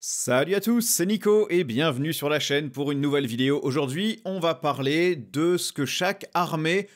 Salut à tous, c'est Nico et bienvenue sur la chaîne pour une nouvelle vidéo. Aujourd'hui, on va parler de ce que chaque armée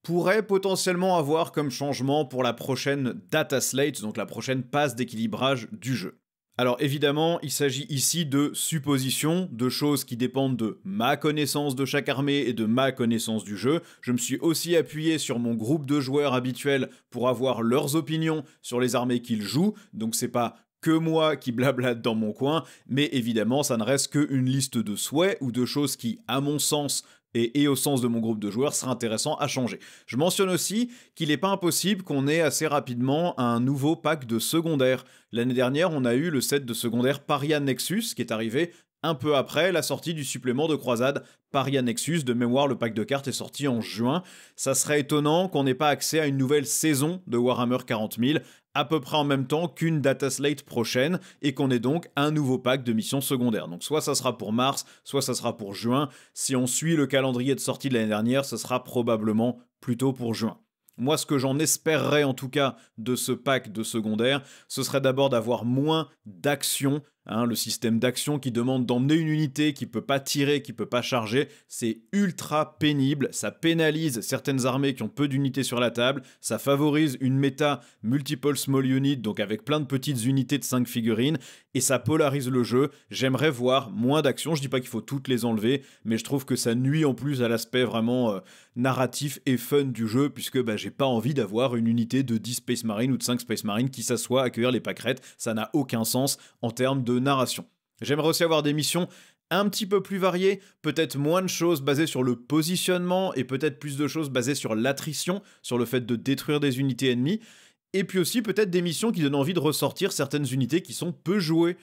pourrait potentiellement avoir comme changement pour la prochaine data slate, donc la prochaine passe d'équilibrage du jeu. Alors évidemment, il s'agit ici de suppositions, de choses qui dépendent de ma connaissance de chaque armée et de ma connaissance du jeu. Je me suis aussi appuyé sur mon groupe de joueurs habituel pour avoir leurs opinions sur les armées qu'ils jouent, donc c'est pas que moi qui blablate dans mon coin, mais évidemment ça ne reste qu'une liste de souhaits ou de choses qui, à mon sens, et au sens de mon groupe de joueurs, sera intéressant à changer. Je mentionne aussi qu'il n'est pas impossible qu'on ait assez rapidement un nouveau pack de secondaires. L'année dernière, on a eu le set de secondaire Paria Nexus qui est arrivé un peu après la sortie du supplément de croisade Paria Nexus. De mémoire, le pack de cartes est sorti en juin. Ça serait étonnant qu'on n'ait pas accès à une nouvelle saison de Warhammer 40 000 à peu près en même temps qu'une data slate prochaine et qu'on ait donc un nouveau pack de missions secondaires. Donc soit ça sera pour mars, soit ça sera pour juin. Si on suit le calendrier de sortie de l'année dernière, ce sera probablement plutôt pour juin. Moi, ce que j'en espérerais en tout cas de ce pack de secondaire, ce serait d'abord d'avoir moins d'actions. Le système d'action qui demande d'emmener une unité qui peut pas tirer, qui peut pas charger, c'est ultra pénible, ça pénalise certaines armées qui ont peu d'unités sur la table, ça favorise une méta multiple small unit, donc avec plein de petites unités de 5 figurines, et ça polarise le jeu. J'aimerais voir moins d'actions, je dis pas qu'il faut toutes les enlever, mais je trouve que ça nuit en plus à l'aspect vraiment narratif et fun du jeu, puisque j'ai pas envie d'avoir une unité de 10 Space Marines ou de 5 Space Marines qui s'assoit à accueillir les pâquerettes, ça n'a aucun sens en termes de narration. J'aimerais aussi avoir des missions un petit peu plus variées, peut-être moins de choses basées sur le positionnement et peut-être plus de choses basées sur l'attrition, sur le fait de détruire des unités ennemies. Et puis aussi peut-être des missions qui donnent envie de ressortir certaines unités qui sont peu jouées.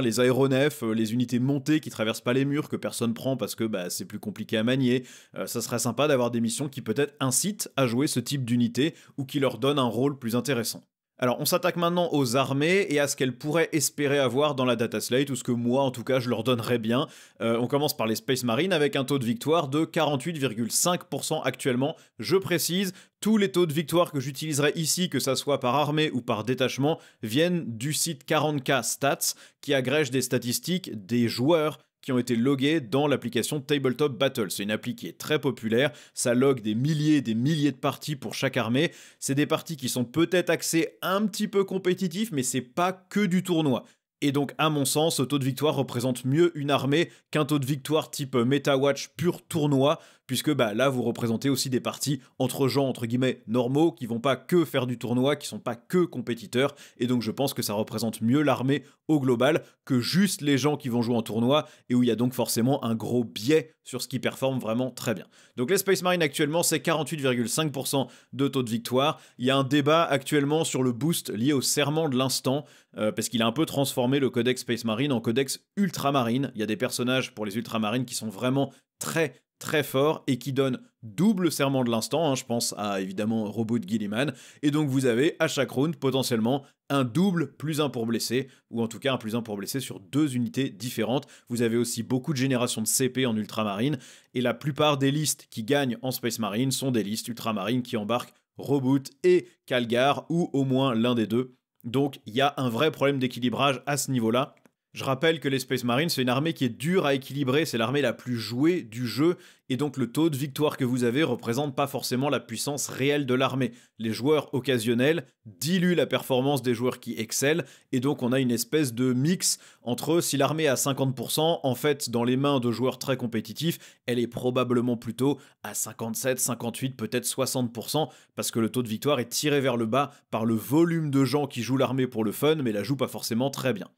Les aéronefs, les unités montées qui traversent pas les murs, que personne prend parce que c'est plus compliqué à manier. Ça serait sympa d'avoir des missions qui peut-être incitent à jouer ce type d'unité ou qui leur donnent un rôle plus intéressant. Alors, on s'attaque maintenant aux armées et à ce qu'elles pourraient espérer avoir dans la data slate, ou ce que moi, en tout cas, je leur donnerais bien. On commence par les Space Marines avec un taux de victoire de 48,5% actuellement. Je précise, tous les taux de victoire que j'utiliserai ici, que ça soit par armée ou par détachement, viennent du site 40K Stats, qui agrège des statistiques des joueurs qui ont été logués dans l'application Tabletop Battle. C'est une appli qui est très populaire, ça log des milliers et des milliers de parties pour chaque armée. C'est des parties qui sont peut-être axées un petit peu compétitifs, mais c'est pas que du tournoi. Et donc, à mon sens, ce taux de victoire représente mieux une armée qu'un taux de victoire type MetaWatch pur tournoi, puisque là, vous représentez aussi des parties entre gens, entre guillemets, normaux, qui vont pas que faire du tournoi, qui sont pas que compétiteurs, et donc je pense que ça représente mieux l'armée au global que juste les gens qui vont jouer en tournoi, et où il y a donc forcément un gros biais sur ce qui performe vraiment très bien. Donc les Space Marines actuellement, c'est 48,5% de taux de victoire. Il y a un débat actuellement sur le boost lié au serment de l'instant, parce qu'il a un peu transformé le codex Space Marine en codex ultramarine. Il y a des personnages pour les ultramarines qui sont vraiment très très forts et qui donnent double serment de l'instant, je pense à évidemment Robot de Gilliman, et donc vous avez à chaque round potentiellement un double plus 1 pour blesser, ou en tout cas un plus 1 pour blesser sur 2 unités différentes. Vous avez aussi beaucoup de générations de CP en ultramarine, et la plupart des listes qui gagnent en Space Marine sont des listes ultramarines qui embarquent Robot et Calgar, ou au moins l'un des deux. Donc il y a un vrai problème d'équilibrage à ce niveau-là. Je rappelle que les Space Marines, c'est une armée qui est dure à équilibrer, c'est l'armée la plus jouée du jeu, et donc le taux de victoire que vous avez représente pas forcément la puissance réelle de l'armée. Les joueurs occasionnels diluent la performance des joueurs qui excellent, et donc on a une espèce de mix entre si l'armée est à 50%, en fait dans les mains de joueurs très compétitifs, elle est probablement plutôt à 57, 58, peut-être 60%, parce que le taux de victoire est tiré vers le bas par le volume de gens qui jouent l'armée pour le fun, mais la jouent pas forcément très bien.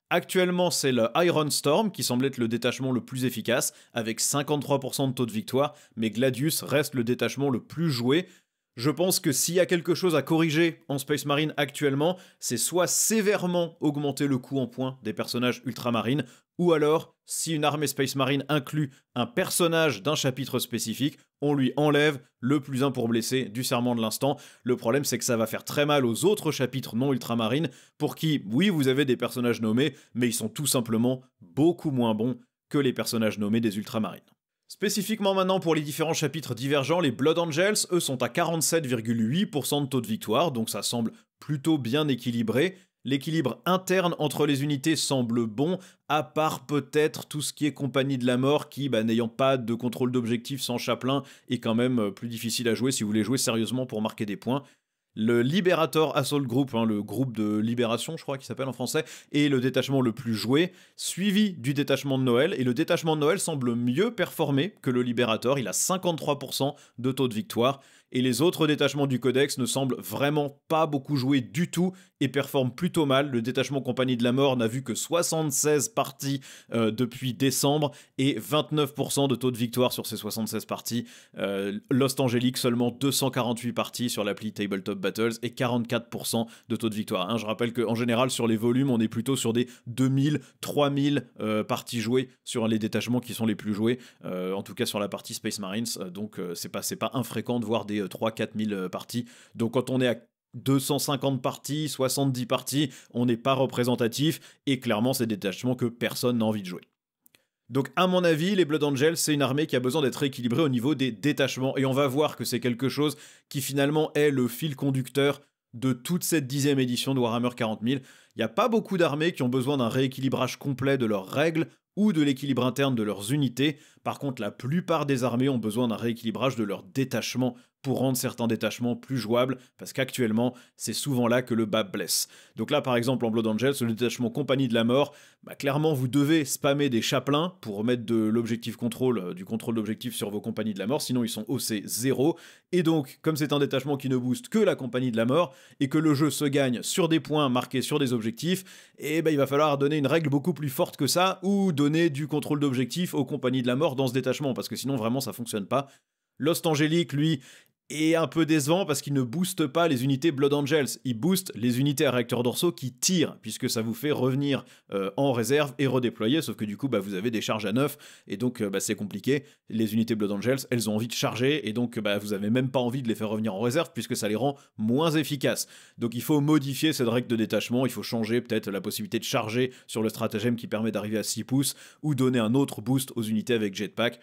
Actuellement, c'est le Iron Storm qui semble être le détachement le plus efficace, avec 53% de taux de victoire, mais Gladius reste le détachement le plus joué. Je pense que s'il y a quelque chose à corriger en Space Marine actuellement, c'est soit sévèrement augmenter le coût en points des personnages ultramarines, ou alors, si une armée Space Marine inclut un personnage d'un chapitre spécifique, on lui enlève le plus 1 pour blesser du serment de l'instant. Le problème, c'est que ça va faire très mal aux autres chapitres non ultramarines, pour qui, oui, vous avez des personnages nommés, mais ils sont tout simplement beaucoup moins bons que les personnages nommés des ultramarines. Spécifiquement maintenant pour les différents chapitres divergents, les Blood Angels, eux, sont à 47,8% de taux de victoire, donc ça semble plutôt bien équilibré. L'équilibre interne entre les unités semble bon, à part peut-être tout ce qui est compagnie de la mort qui, n'ayant pas de contrôle d'objectif sans chaplain, est quand même plus difficile à jouer si vous voulez jouer sérieusement pour marquer des points. Le Liberator Assault Group, le groupe de libération, je crois qu'il s'appelle en français, est le détachement le plus joué, suivi du détachement de Noël. Et le détachement de Noël semble mieux performer que le Liberator. Il a 53% de taux de victoire. Et les autres détachements du Codex ne semblent vraiment pas beaucoup jouer du tout et performent plutôt mal. Le détachement Compagnie de la Mort n'a vu que 76 parties depuis décembre et 29% de taux de victoire sur ces 76 parties. Lost Angelic, seulement 248 parties sur l'appli Tabletop Battles et 44% de taux de victoire. Je rappelle qu'en général, sur les volumes, on est plutôt sur des 2000, 3000 parties jouées sur les détachements qui sont les plus joués, en tout cas sur la partie Space Marines. Donc c'est pas infréquent de voir des 3-4 000 parties. Donc quand on est à 250 parties, 70 parties, on n'est pas représentatif et clairement c'est des détachements que personne n'a envie de jouer. Donc à mon avis, les Blood Angels, c'est une armée qui a besoin d'être équilibrée au niveau des détachements et on va voir que c'est quelque chose qui finalement est le fil conducteur de toute cette 10e édition de Warhammer 40 000. Il n'y a pas beaucoup d'armées qui ont besoin d'un rééquilibrage complet de leurs règles ou de l'équilibre interne de leurs unités. Par contre, la plupart des armées ont besoin d'un rééquilibrage de leurs détachements pour rendre certains détachements plus jouables, parce qu'actuellement, c'est souvent là que le bas blesse. Donc là, par exemple, en Blood Angels, le détachement Compagnie de la Mort, clairement, vous devez spammer des chaplains pour remettre de l'objectif contrôle, du contrôle d'objectif sur vos Compagnies de la Mort, sinon ils sont OC 0. Et donc, comme c'est un détachement qui ne booste que la Compagnie de la Mort, et que le jeu se gagne sur des points marqués sur des objectifs, il va falloir donner une règle beaucoup plus forte que ça, ou donner du contrôle d'objectif aux Compagnies de la Mort dans ce détachement, parce que sinon, vraiment, ça fonctionne pas. Lost Angelic, lui, est un peu décevant parce qu'il ne booste pas les unités Blood Angels, il booste les unités à réacteurs dorsaux qui tirent, puisque ça vous fait revenir en réserve et redéployer, sauf que du coup vous avez des charges à neuf, et donc c'est compliqué. Les unités Blood Angels, elles ont envie de charger, et donc vous avez même pas envie de les faire revenir en réserve, puisque ça les rend moins efficaces. Donc il faut modifier cette règle de détachement, il faut changer peut-être la possibilité de charger sur le stratagème qui permet d'arriver à 6 pouces, ou donner un autre boost aux unités avec jetpack.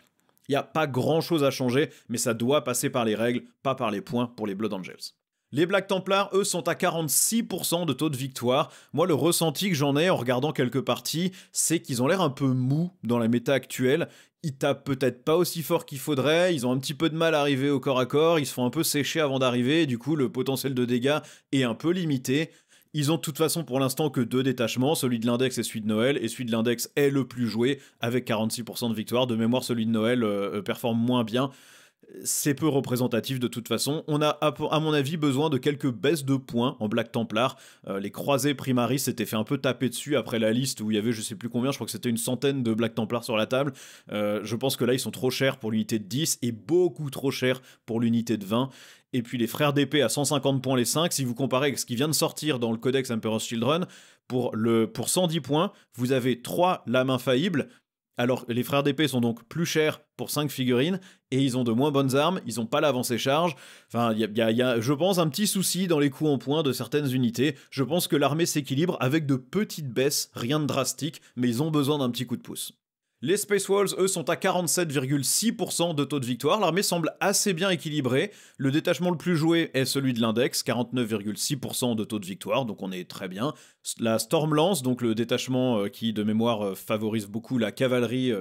Il n'y a pas grand chose à changer, mais ça doit passer par les règles, pas par les points pour les Blood Angels. Les Black Templars, eux, sont à 46% de taux de victoire. Moi, le ressenti que j'en ai en regardant quelques parties, c'est qu'ils ont l'air un peu mous dans la méta actuelle. Ils tapent peut-être pas aussi fort qu'il faudrait, ils ont un petit peu de mal à arriver au corps à corps, ils se font un peu sécher avant d'arriver, et du coup, le potentiel de dégâts est un peu limité. Ils ont de toute façon pour l'instant que 2 détachements, celui de l'index et celui de Noël, et celui de l'index est le plus joué avec 46% de victoire. De mémoire, celui de Noël performe moins bien. C'est peu représentatif de toute façon. On a, à mon avis, besoin de quelques baisses de points en Black Templar. Les croisés Primaris s'étaient fait un peu taper dessus après la liste où il y avait je sais plus combien, je crois que c'était une centaine de Black Templar sur la table. Je pense que là, ils sont trop chers pour l'unité de 10 et beaucoup trop chers pour l'unité de 20. Et puis les frères d'épée à 150 points les 5, si vous comparez avec ce qui vient de sortir dans le Codex Emperor's Children, pour 110 poins, vous avez 3 lames infaillibles. Alors les frères d'épée sont donc plus chers pour 5 figurines, et ils ont de moins bonnes armes, ils n'ont pas l'avancée charge. Enfin, il y a, je pense, un petit souci dans les coups en points de certaines unités. Je pense que l'armée s'équilibre avec de petites baisses, rien de drastique, mais ils ont besoin d'un petit coup de pouce. Les Space Wolves, eux, sont à 47,6% de taux de victoire. L'armée semble assez bien équilibrée. Le détachement le plus joué est celui de l'index, 49,6% de taux de victoire, donc on est très bien. La Stormlance, donc le détachement qui, de mémoire, favorise beaucoup la cavalerie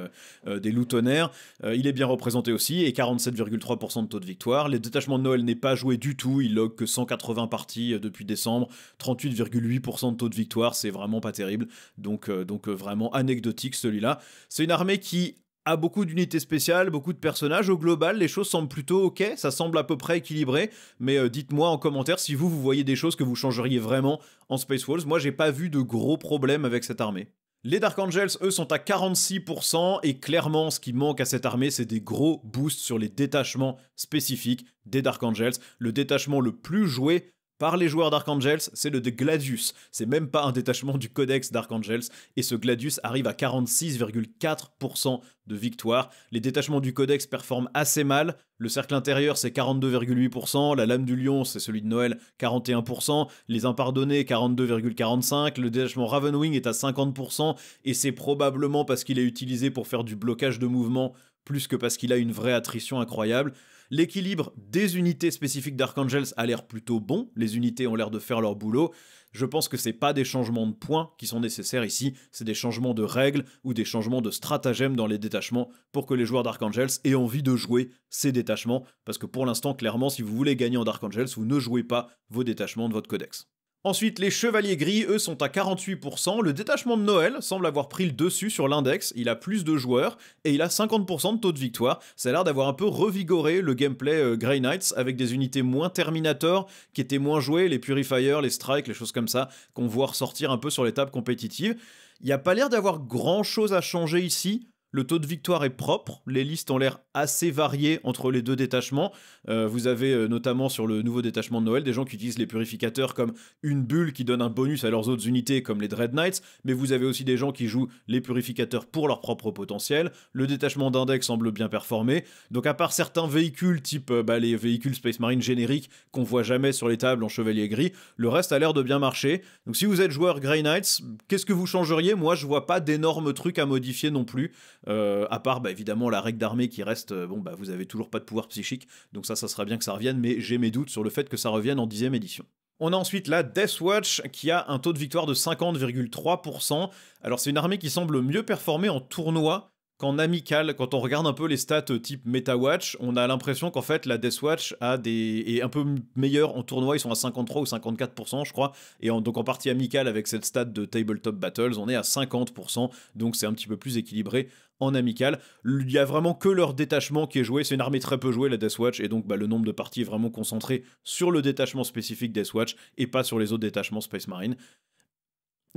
des loups tonnerres, il est bien représenté aussi, et 47,3% de taux de victoire. Le détachement de Noël n'est pas joué du tout, il log que 180 parties depuis décembre, 38,8% de taux de victoire, c'est vraiment pas terrible, donc vraiment anecdotique celui-là. C'est une armée qui a beaucoup d'unités spéciales, beaucoup de personnages. Au global, les choses semblent plutôt ok, ça semble à peu près équilibré, mais dites-moi en commentaire si vous voyez des choses que vous changeriez vraiment en Space Wolves. Moi, j'ai pas vu de gros problèmes avec cette armée. Les Dark Angels, eux, sont à 46%, et clairement, ce qui manque à cette armée, c'est des gros boosts sur les détachements spécifiques des Dark Angels. Le détachement le plus joué par les joueurs Dark Angels, c'est le de Gladius. C'est même pas un détachement du Codex Dark Angels, et ce Gladius arrive à 46,4% de victoire. Les détachements du Codex performent assez mal. Le cercle intérieur, c'est 42,8%. La lame du lion, c'est celui de Noël, 41%. Les impardonnés, 42,45%. Le détachement Ravenwing est à 50%, et c'est probablement parce qu'il est utilisé pour faire du blocage de mouvement, plus que parce qu'il a une vraie attrition incroyable. L'équilibre des unités spécifiques d'Archangels a l'air plutôt bon, les unités ont l'air de faire leur boulot. Je pense que c'est pas des changements de points qui sont nécessaires ici, c'est des changements de règles ou des changements de stratagèmes dans les détachements pour que les joueurs d'Archangels aient envie de jouer ces détachements, parce que pour l'instant, clairement, si vous voulez gagner en Dark Angels, vous ne jouez pas vos détachements de votre codex. Ensuite, les chevaliers gris, eux, sont à 48%. Le détachement de Noël semble avoir pris le dessus sur l'index. Il a plus de joueurs et il a 50% de taux de victoire. Ça a l'air d'avoir un peu revigoré le gameplay Grey Knights avec des unités moins Terminator qui étaient moins jouées, les Purifiers, les Strikes, les choses comme ça, qu'on voit ressortir un peu sur les tables compétitives. Il n'y a pas l'air d'avoir grand chose à changer ici. Le taux de victoire est propre, les listes ont l'air assez variées entre les deux détachements. Vous avez notamment sur le nouveau détachement de Noël des gens qui utilisent les purificateurs comme une bulle qui donne un bonus à leurs autres unités comme les Dread Knights, mais vous avez aussi des gens qui jouent les purificateurs pour leur propre potentiel. Le détachement d'index semble bien performer, donc à part certains véhicules type les véhicules Space Marine génériques qu'on voit jamais sur les tables en chevalier gris, le reste a l'air de bien marcher. Donc si vous êtes joueur Grey Knights, qu'est-ce que vous changeriez? Moi je vois pas d'énormes trucs à modifier non plus. À part évidemment la règle d'armée qui reste, vous avez toujours pas de pouvoir psychique, donc ça sera bien que ça revienne, mais j'ai mes doutes sur le fait que ça revienne en 10e édition. On a ensuite la Death Watch qui a un taux de victoire de 50,3%. Alors c'est une armée qui semble mieux performer en tournoi qu'en amical. Quand on regarde un peu les stats type MetaWatch, on a l'impression qu'en fait la Death Watch est un peu meilleure en tournoi, ils sont à 53 ou 54% je crois, et donc en partie amicale avec cette stat de Tabletop Battles, on est à 50%, donc c'est un petit peu plus équilibré en amical. Il y a vraiment que leur détachement qui est joué, c'est une armée très peu jouée la Death Watch, et donc le nombre de parties est vraiment concentré sur le détachement spécifique Death Watch et pas sur les autres détachements Space Marine.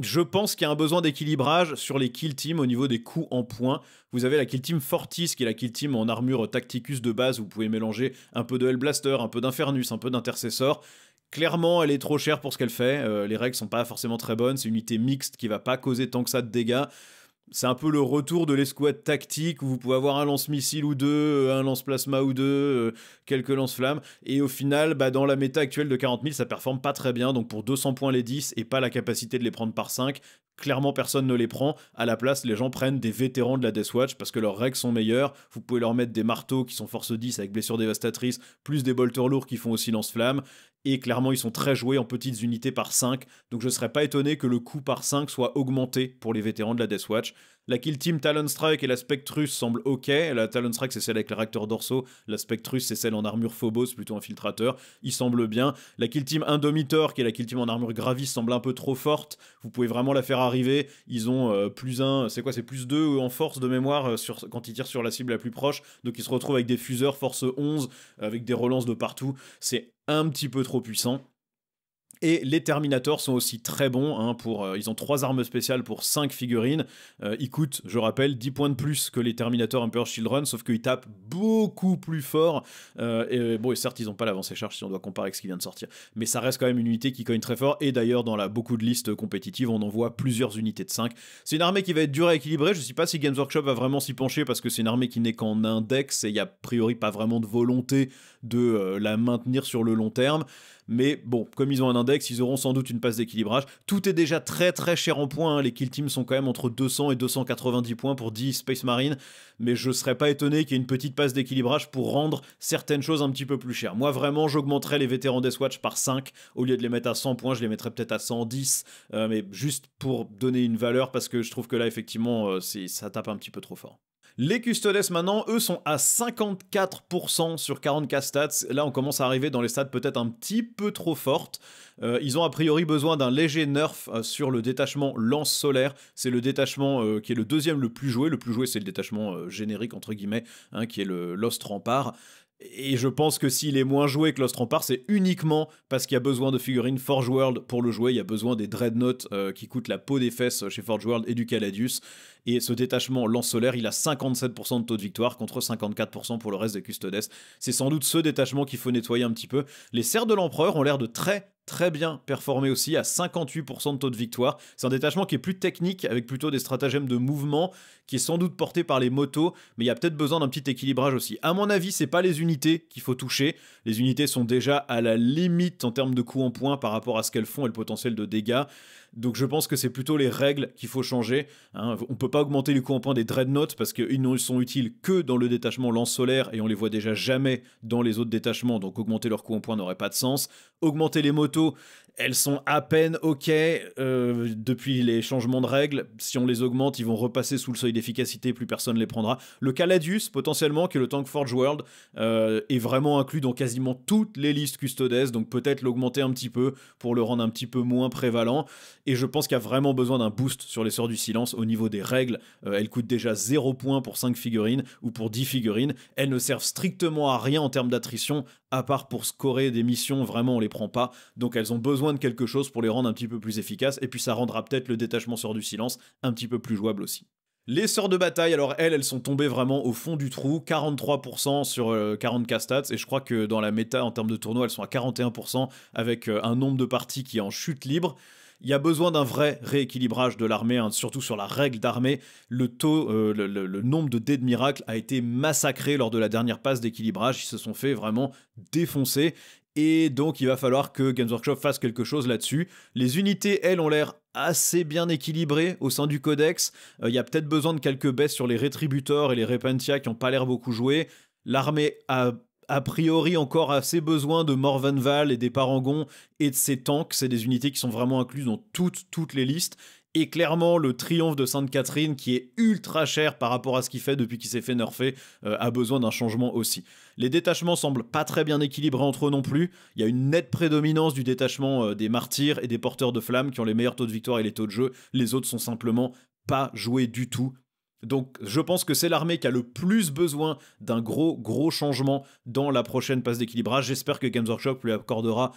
Je pense qu'il y a un besoin d'équilibrage sur les kill teams au niveau des coups en points. Vous avez la kill team Fortis, qui est la kill team en armure Tacticus de base, où vous pouvez mélanger un peu de Hellblaster, un peu d'Infernus, un peu d'Intercessor. Clairement, elle est trop chère pour ce qu'elle fait, les règles sont pas forcément très bonnes, c'est une unité mixte qui va pas causer tant que ça de dégâts. C'est un peu le retour de l'escouade tactique où vous pouvez avoir un lance-missile ou deux, un lance-plasma ou deux, quelques lance-flammes. Et au final, dans la méta actuelle de 40 000, ça performe pas très bien. Donc pour 200 points les 10 et pas la capacité de les prendre par 5, clairement personne ne les prend. À la place, les gens prennent des vétérans de la Death Watch parce que leurs règles sont meilleures. Vous pouvez leur mettre des marteaux qui sont force 10 avec blessure dévastatrice, plus des bolters lourds qui font aussi lance-flammes. Et clairement, ils sont très joués en petites unités par 5. Donc je serais pas étonné que le coût par 5 soit augmenté pour les vétérans de la Death Watch. La kill team Talon Strike et la Spectrus semblent ok. La Talon Strike, c'est celle avec les réacteurs dorsaux. La Spectrus, c'est celle en armure Phobos, plutôt infiltrateur. Ils semblent bien. La kill team Indomitor, qui est la kill team en armure Gravis, semble un peu trop forte. Vous pouvez vraiment la faire arriver. Ils ont plus 1, c'est quoi? C'est plus 2 en force de mémoire quand ils tirent sur la cible la plus proche. Donc ils se retrouvent avec des fuseurs force 11, avec des relances de partout. C'est un petit peu trop puissant. Et les Terminators sont aussi très bons, ils ont 3 armes spéciales pour 5 figurines. Ils coûtent, je rappelle, 10 points de plus que les Terminators Emperor Children, sauf qu'ils tapent beaucoup plus fort. Et certes, ils n'ont pas l'avancée charge si on doit comparer avec ce qui vient de sortir. Mais ça reste quand même une unité qui cogne très fort. Et d'ailleurs, dans beaucoup de listes compétitives, on en voit plusieurs unités de 5. C'est une armée qui va être dure à équilibrer. Je ne sais pas si Games Workshop va vraiment s'y pencher parce que c'est une armée qui n'est qu'en index et il n'y a a priori pas vraiment de volonté de la maintenir sur le long terme. Mais bon, comme ils ont un index, ils auront sans doute une passe d'équilibrage. Tout est déjà très très cher en points, Les kill teams sont quand même entre 200 et 290 points pour 10 Space Marine. Mais je serais pas étonné qu'il y ait une petite passe d'équilibrage pour rendre certaines choses un petit peu plus chères. Moi vraiment, j'augmenterais les vétérans Death Watch par 5. Au lieu de les mettre à 100 points, je les mettrais peut-être à 110. Mais juste pour donner une valeur, parce que je trouve que là, effectivement, ça tape un petit peu trop fort. Les Custodes maintenant, eux, sont à 54% sur 40k stats. Là, on commence à arriver dans les stats peut-être un petit peu trop fortes. Ils ont a priori besoin d'un léger nerf sur le détachement lance solaire. C'est le détachement qui est le deuxième le plus joué. Le plus joué, c'est le détachement générique, entre guillemets, qui est le Lost Rampart. Et je pense que s'il est moins joué que Lost Rampart, c'est uniquement parce qu'il y a besoin de figurines Forge World pour le jouer. Il y a besoin des Dreadnoughts qui coûtent la peau des fesses chez Forge World et du Caladius. Et ce détachement lance solaire, il a 57% de taux de victoire contre 54% pour le reste des Custodes. C'est sans doute ce détachement qu'il faut nettoyer un petit peu. Les Serfs de l'Empereur ont l'air de très bien performer aussi à 58% de taux de victoire. C'est un détachement qui est plus technique avec plutôt des stratagèmes de mouvement qui est sans doute porté par les motos, mais il y a peut-être besoin d'un petit équilibrage aussi. À mon avis, c'est pas les unités qu'il faut toucher. Les unités sont déjà à la limite en termes de coups en points par rapport à ce qu'elles font et le potentiel de dégâts. Donc je pense que c'est plutôt les règles qu'il faut changer. Hein. On peut pas augmenter les coups en point des Dreadnoughts parce qu'ils ne sont utiles que dans le détachement lance solaire et on les voit déjà jamais dans les autres détachements, donc augmenter leurs coups en point n'aurait pas de sens. Augmenter les motos, elles sont à peine ok depuis les changements de règles. Si on les augmente, ils vont repasser sous le seuil d'efficacité, plus personne les prendra. Le Caladius, potentiellement, qui est le tank Forge World, est vraiment inclus dans quasiment toutes les listes Custodes, donc peut-être l'augmenter un petit peu pour le rendre un petit peu moins prévalent. Et je pense qu'il y a vraiment besoin d'un boost sur les Sœurs du Silence au niveau des règles. Elles coûtent déjà 0 points pour 5 figurines ou pour 10 figurines. Elles ne servent strictement à rien en termes d'attrition, à part pour scorer des missions, vraiment on les prend pas. Donc elles ont besoin de quelque chose pour les rendre un petit peu plus efficaces, et puis ça rendra peut-être le détachement Sœurs du Silence un petit peu plus jouable aussi. Les sœurs de bataille, alors elles sont tombées vraiment au fond du trou, 43% sur 40k stats, et je crois que dans la méta en termes de tournoi, elles sont à 41% avec un nombre de parties qui est en chute libre. Il y a besoin d'un vrai rééquilibrage de l'armée, hein, surtout sur la règle d'armée. Le nombre de dés de miracle a été massacré lors de la dernière passe d'équilibrage. Ils se sont fait vraiment défoncer. Et donc il va falloir que Games Workshop fasse quelque chose là-dessus. Les unités, elles, ont l'air assez bien équilibrées au sein du codex. Il y a peut-être besoin de quelques baisses sur les Rétributors et les Repentia qui n'ont pas l'air beaucoup joués. L'armée a priori encore assez besoin de Morvenval et des Parangons et de ses tanks. C'est des unités qui sont vraiment incluses dans toutes les listes. Et clairement, le triomphe de Sainte-Catherine, qui est ultra cher par rapport à ce qu'il fait depuis qu'il s'est fait nerfer, a besoin d'un changement aussi. Les détachements semblent pas très bien équilibrés entre eux non plus. Il y a une nette prédominance du détachement des martyrs et des porteurs de flammes qui ont les meilleurs taux de victoire et les taux de jeu. Les autres sont simplement pas joués du tout. Donc je pense que c'est l'armée qui a le plus besoin d'un gros changement dans la prochaine passe d'équilibrage. J'espère que Games Workshop lui accordera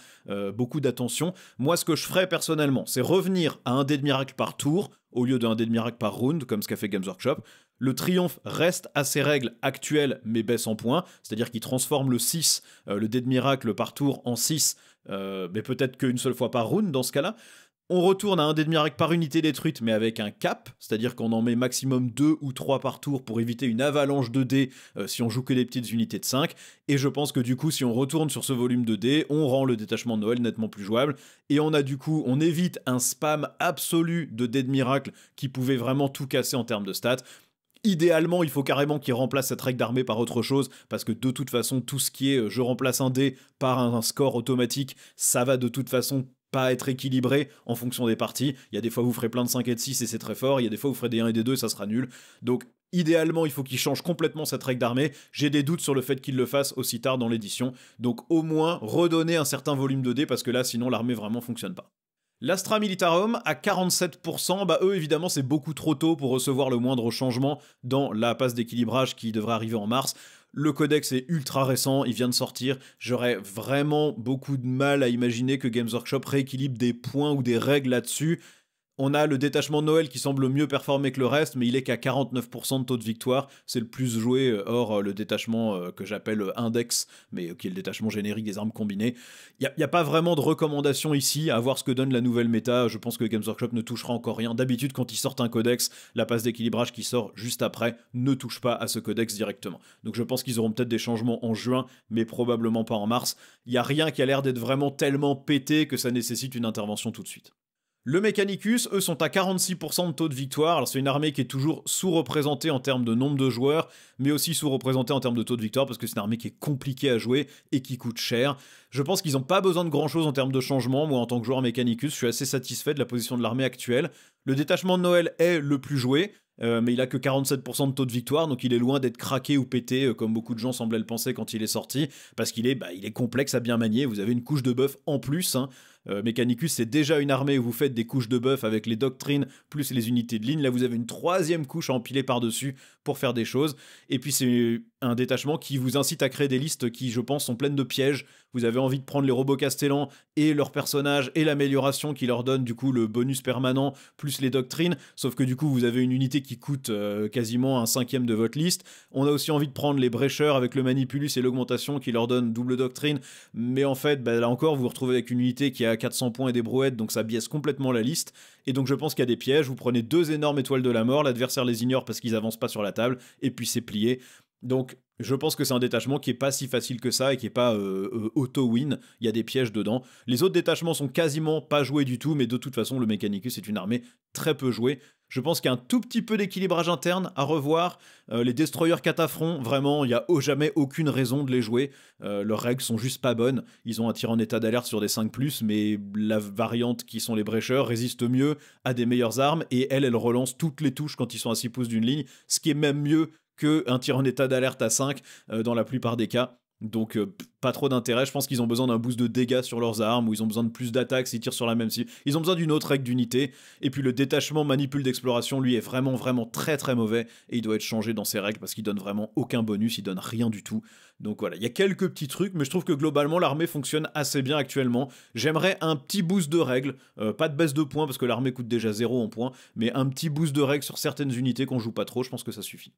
beaucoup d'attention. Moi, ce que je ferais personnellement, c'est revenir à un dé de miracle par tour au lieu d'un dé de miracle par round, comme ce qu'a fait Games Workshop. Le triomphe reste à ses règles actuelles, mais baisse en points, c'est-à-dire qu'il transforme le 6, le dé de miracle par tour, en 6, mais peut-être qu'une seule fois par round dans ce cas-là. On retourne à un dé de miracle par unité détruite, mais avec un cap, c'est-à-dire qu'on en met maximum 2 ou 3 par tour pour éviter une avalanche de dés si on joue que des petites unités de 5. Et je pense que du coup, si on retourne sur ce volume de dés, on rend le détachement de Noël nettement plus jouable. Et on évite un spam absolu de dés de miracle qui pouvait vraiment tout casser en termes de stats. Idéalement, il faut carrément qu'il remplace cette règle d'armée par autre chose, parce que de toute façon, tout ce qui est je remplace un dé par un score automatique, ça va de toute façon pas être équilibré en fonction des parties. Il y a des fois où vous ferez plein de 5 et de 6 et c'est très fort, il y a des fois où vous ferez des 1 et des 2 et ça sera nul. Donc idéalement, il faut qu'il change complètement cette règle d'armée. J'ai des doutes sur le fait qu'il le fasse aussi tard dans l'édition. Donc au moins, redonner un certain volume de dés, parce que là, sinon, l'armée vraiment fonctionne pas. L'Astra Militarum à 47%, eux évidemment c'est beaucoup trop tôt pour recevoir le moindre changement dans la passe d'équilibrage qui devrait arriver en mars. Le codex est ultra récent, il vient de sortir, j'aurais vraiment beaucoup de mal à imaginer que Games Workshop rééquilibre des points ou des règles là-dessus. On a le détachement de Noël qui semble mieux performer que le reste, mais il est qu'à 49% de taux de victoire. C'est le plus joué, hors le détachement que j'appelle Index, mais qui est le détachement générique des armes combinées. Il n'y a pas vraiment de recommandation ici, à voir ce que donne la nouvelle méta. Je pense que Games Workshop ne touchera encore rien. D'habitude, quand ils sortent un codex, la passe d'équilibrage qui sort juste après ne touche pas à ce codex directement. Donc je pense qu'ils auront peut-être des changements en juin, mais probablement pas en mars. Il n'y a rien qui a l'air d'être vraiment tellement pété que ça nécessite une intervention tout de suite. Le Mechanicus, eux, sont à 46% de taux de victoire. Alors c'est une armée qui est toujours sous-représentée en termes de nombre de joueurs, mais aussi sous-représentée en termes de taux de victoire, parce que c'est une armée qui est compliquée à jouer et qui coûte cher. Je pense qu'ils n'ont pas besoin de grand-chose en termes de changement. Moi, en tant que joueur Mechanicus, je suis assez satisfait de la position de l'armée actuelle. Le détachement de Noël est le plus joué, mais il a que 47% de taux de victoire, donc il est loin d'être craqué ou pété, comme beaucoup de gens semblaient le penser quand il est sorti, parce qu'il est, il est complexe à bien manier. Vous avez une couche de buff en plus, hein. Mechanicus, c'est déjà une armée où vous faites des couches de buff avec les doctrines plus les unités de ligne. Là, vous avez une troisième couche à empiler par-dessus pour faire des choses. Et puis, c'est un détachement qui vous incite à créer des listes qui, je pense, sont pleines de pièges. Vous avez envie de prendre les robots castellans et leurs personnages et l'amélioration qui leur donne, du coup, le bonus permanent plus les doctrines. Sauf que, du coup, vous avez une unité qui coûte quasiment un cinquième de votre liste. On a aussi envie de prendre les brécheurs avec le manipulus et l'augmentation qui leur donne double doctrine. Mais en fait, là encore, vous vous retrouvez avec une unité qui a 400 points et des brouettes, donc ça biaise complètement la liste. Et donc je pense qu'il y a des pièges. Vous prenez 2 énormes étoiles de la mort, l'adversaire les ignore parce qu'ils avancent pas sur la table, et puis c'est plié. Donc Je pense que c'est un détachement qui est pas si facile que ça et qui est pas auto-win, il y a des pièges dedans. Les autres détachements sont quasiment pas joués du tout, mais de toute façon, le Mechanicus est une armée très peu jouée. Je pense qu'il y a un tout petit peu d'équilibrage interne à revoir. Les destroyers cataphrons, vraiment, il n'y a jamais aucune raison de les jouer. Leurs règles sont juste pas bonnes. Ils ont un tir en état d'alerte sur des 5+, mais la variante qui sont les brécheurs résiste mieux à des meilleures armes, et elle relance toutes les touches quand ils sont à 6 pouces d'une ligne, ce qui est même mieux qu'un tir en état d'alerte à 5 dans la plupart des cas. Donc pas trop d'intérêt, je pense qu'ils ont besoin d'un boost de dégâts sur leurs armes, ou ils ont besoin de plus d'attaques s'ils tirent sur la même cible. Ils ont besoin d'une autre règle d'unité, et puis le détachement manipule d'exploration, lui, est vraiment très très mauvais, et il doit être changé dans ses règles, parce qu'il donne vraiment aucun bonus, il donne rien du tout. Donc voilà, il y a quelques petits trucs, mais je trouve que globalement l'armée fonctionne assez bien actuellement. J'aimerais un petit boost de règles, pas de baisse de points, parce que l'armée coûte déjà 0 en points, mais un petit boost de règles sur certaines unités qu'on joue pas trop, je pense que ça suffit.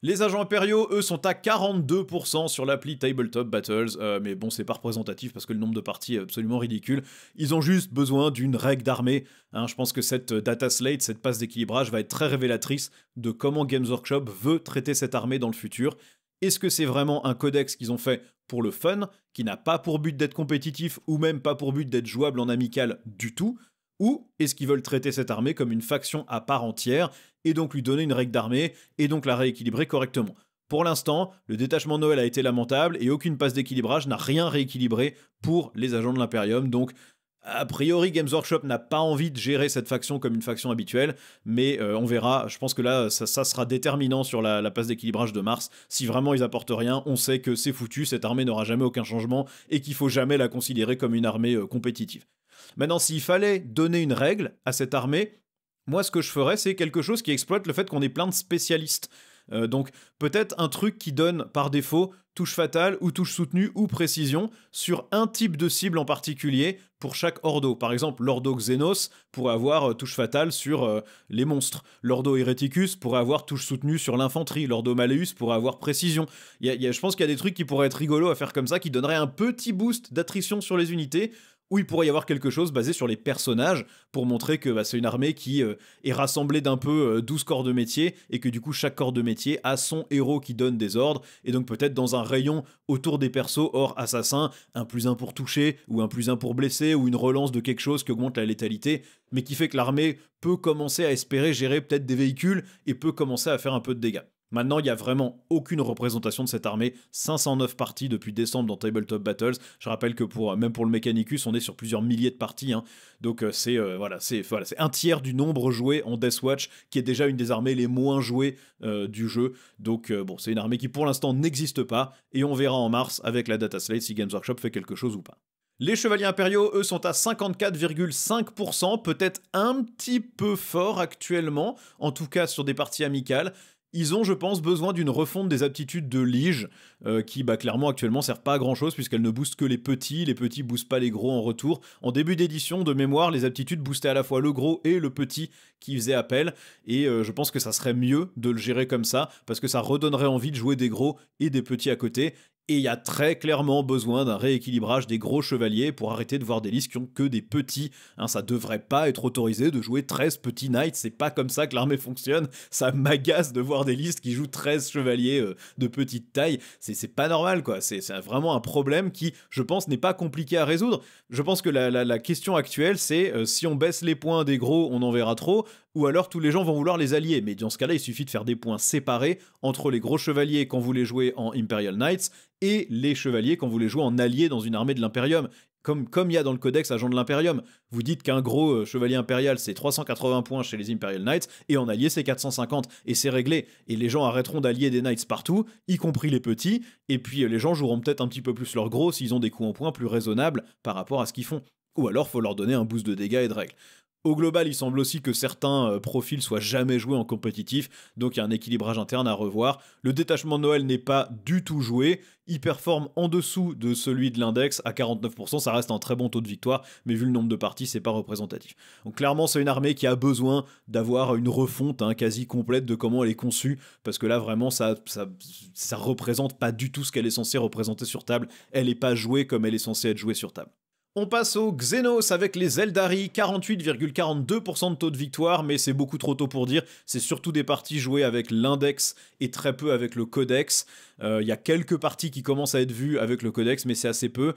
Les agents impériaux, eux, sont à 42% sur l'appli Tabletop Battles, mais bon, c'est pas représentatif parce que le nombre de parties est absolument ridicule. Ils ont juste besoin d'une règle d'armée. Hein, je pense que cette data slate, cette passe d'équilibrage, va être très révélatrice de comment Games Workshop veut traiter cette armée dans le futur. Est-ce que c'est vraiment un codex qu'ils ont fait pour le fun, qui n'a pas pour but d'être compétitif ou même pas pour but d'être jouable en amical du tout? Ou est-ce qu'ils veulent traiter cette armée comme une faction à part entière, et donc lui donner une règle d'armée, et donc la rééquilibrer correctement? Pour l'instant, le détachement de Noël a été lamentable, et aucune passe d'équilibrage n'a rien rééquilibré pour les agents de l'Imperium, donc a priori Games Workshop n'a pas envie de gérer cette faction comme une faction habituelle, mais on verra, je pense que là ça sera déterminant sur la passe d'équilibrage de mars. Si vraiment ils apportent rien, on sait que c'est foutu, cette armée n'aura jamais aucun changement, et qu'il faut jamais la considérer comme une armée compétitive. Maintenant, s'il fallait donner une règle à cette armée, moi ce que je ferais, c'est quelque chose qui exploite le fait qu'on ait plein de spécialistes. Donc peut-être un truc qui donne par défaut touche fatale ou touche soutenue ou précision sur un type de cible en particulier pour chaque ordo. Par exemple, l'ordo Xenos pourrait avoir touche fatale sur les monstres. L'ordo Hereticus pourrait avoir touche soutenue sur l'infanterie. L'ordo Malleus pourrait avoir précision. Je pense qu'il y a des trucs qui pourraient être rigolos à faire comme ça, qui donneraient un petit boost d'attrition sur les unités, où il pourrait y avoir quelque chose basé sur les personnages, pour montrer que c'est une armée qui est rassemblée d'un peu 12 corps de métier, et que du coup chaque corps de métier a son héros qui donne des ordres, et donc peut-être dans un rayon autour des persos hors assassin, un +1 pour toucher, ou un +1 pour blesser, ou une relance de quelque chose qui augmente la létalité, mais qui fait que l'armée peut commencer à espérer gérer peut-être des véhicules, et peut commencer à faire un peu de dégâts. Maintenant, il n'y a vraiment aucune représentation de cette armée. 509 parties depuis décembre dans Tabletop Battles. Je rappelle que même pour le Mechanicus, on est sur plusieurs milliers de parties. Hein. Donc c'est un tiers du nombre joué en Deathwatch, qui est déjà une des armées les moins jouées du jeu. Donc bon, c'est une armée qui pour l'instant n'existe pas. Et on verra en mars avec la data slate si Games Workshop fait quelque chose ou pas. Les chevaliers impériaux, eux, sont à 54,5%, peut-être un petit peu fort actuellement, en tout cas sur des parties amicales. Ils ont, je pense, besoin d'une refonte des aptitudes de Lige, qui clairement actuellement servent pas à grand chose puisqu'elles ne boostent que les petits boostent pas les gros en retour. En début d'édition, de mémoire, les aptitudes boostaient à la fois le gros et le petit qui faisaient appel, et je pense que ça serait mieux de le gérer comme ça, parce que ça redonnerait envie de jouer des gros et des petits à côté. Et il y a très clairement besoin d'un rééquilibrage des gros chevaliers pour arrêter de voir des listes qui ont que des petits. Hein, ça devrait pas être autorisé de jouer 13 petits knights, c'est pas comme ça que l'armée fonctionne. Ça m'agace de voir des listes qui jouent 13 chevaliers de petite taille. C'est pas normal, quoi. C'est vraiment un problème qui, je pense, n'est pas compliqué à résoudre. Je pense que la question actuelle, c'est si on baisse les points des gros, on en verra trop, ou alors tous les gens vont vouloir les allier. Mais dans ce cas-là, il suffit de faire des points séparés entre les gros chevaliers quand vous les jouez en Imperial Knights et les chevaliers quand vous les jouez en alliés dans une armée de l'Imperium. Comme il y a dans le codex agent de l'Imperium. Vous dites qu'un gros chevalier impérial c'est 380 points chez les Imperial Knights, et en allié c'est 450, et c'est réglé. Et les gens arrêteront d'allier des Knights partout, y compris les petits, et puis les gens joueront peut-être un petit peu plus leurs gros s'ils ont des coups en points plus raisonnables par rapport à ce qu'ils font. Ou alors faut leur donner un boost de dégâts et de règles. Au global, il semble aussi que certains profils soient jamais joués en compétitif, donc il y a un équilibrage interne à revoir. Le détachement de Noël n'est pas du tout joué, il performe en dessous de celui de l'index à 49%, ça reste un très bon taux de victoire, mais vu le nombre de parties, c'est pas représentatif. Donc clairement, c'est une armée qui a besoin d'avoir une refonte quasi complète de comment elle est conçue, parce que là, vraiment, ça représente pas du tout ce qu'elle est censée représenter sur table, elle est pas jouée comme elle est censée être jouée sur table. On passe au Xenos avec les Eldari, 48,42% de taux de victoire, mais c'est beaucoup trop tôt pour dire. C'est surtout des parties jouées avec l'index et très peu avec le codex. Il y a quelques parties qui commencent à être vues avec le codex, mais c'est assez peu.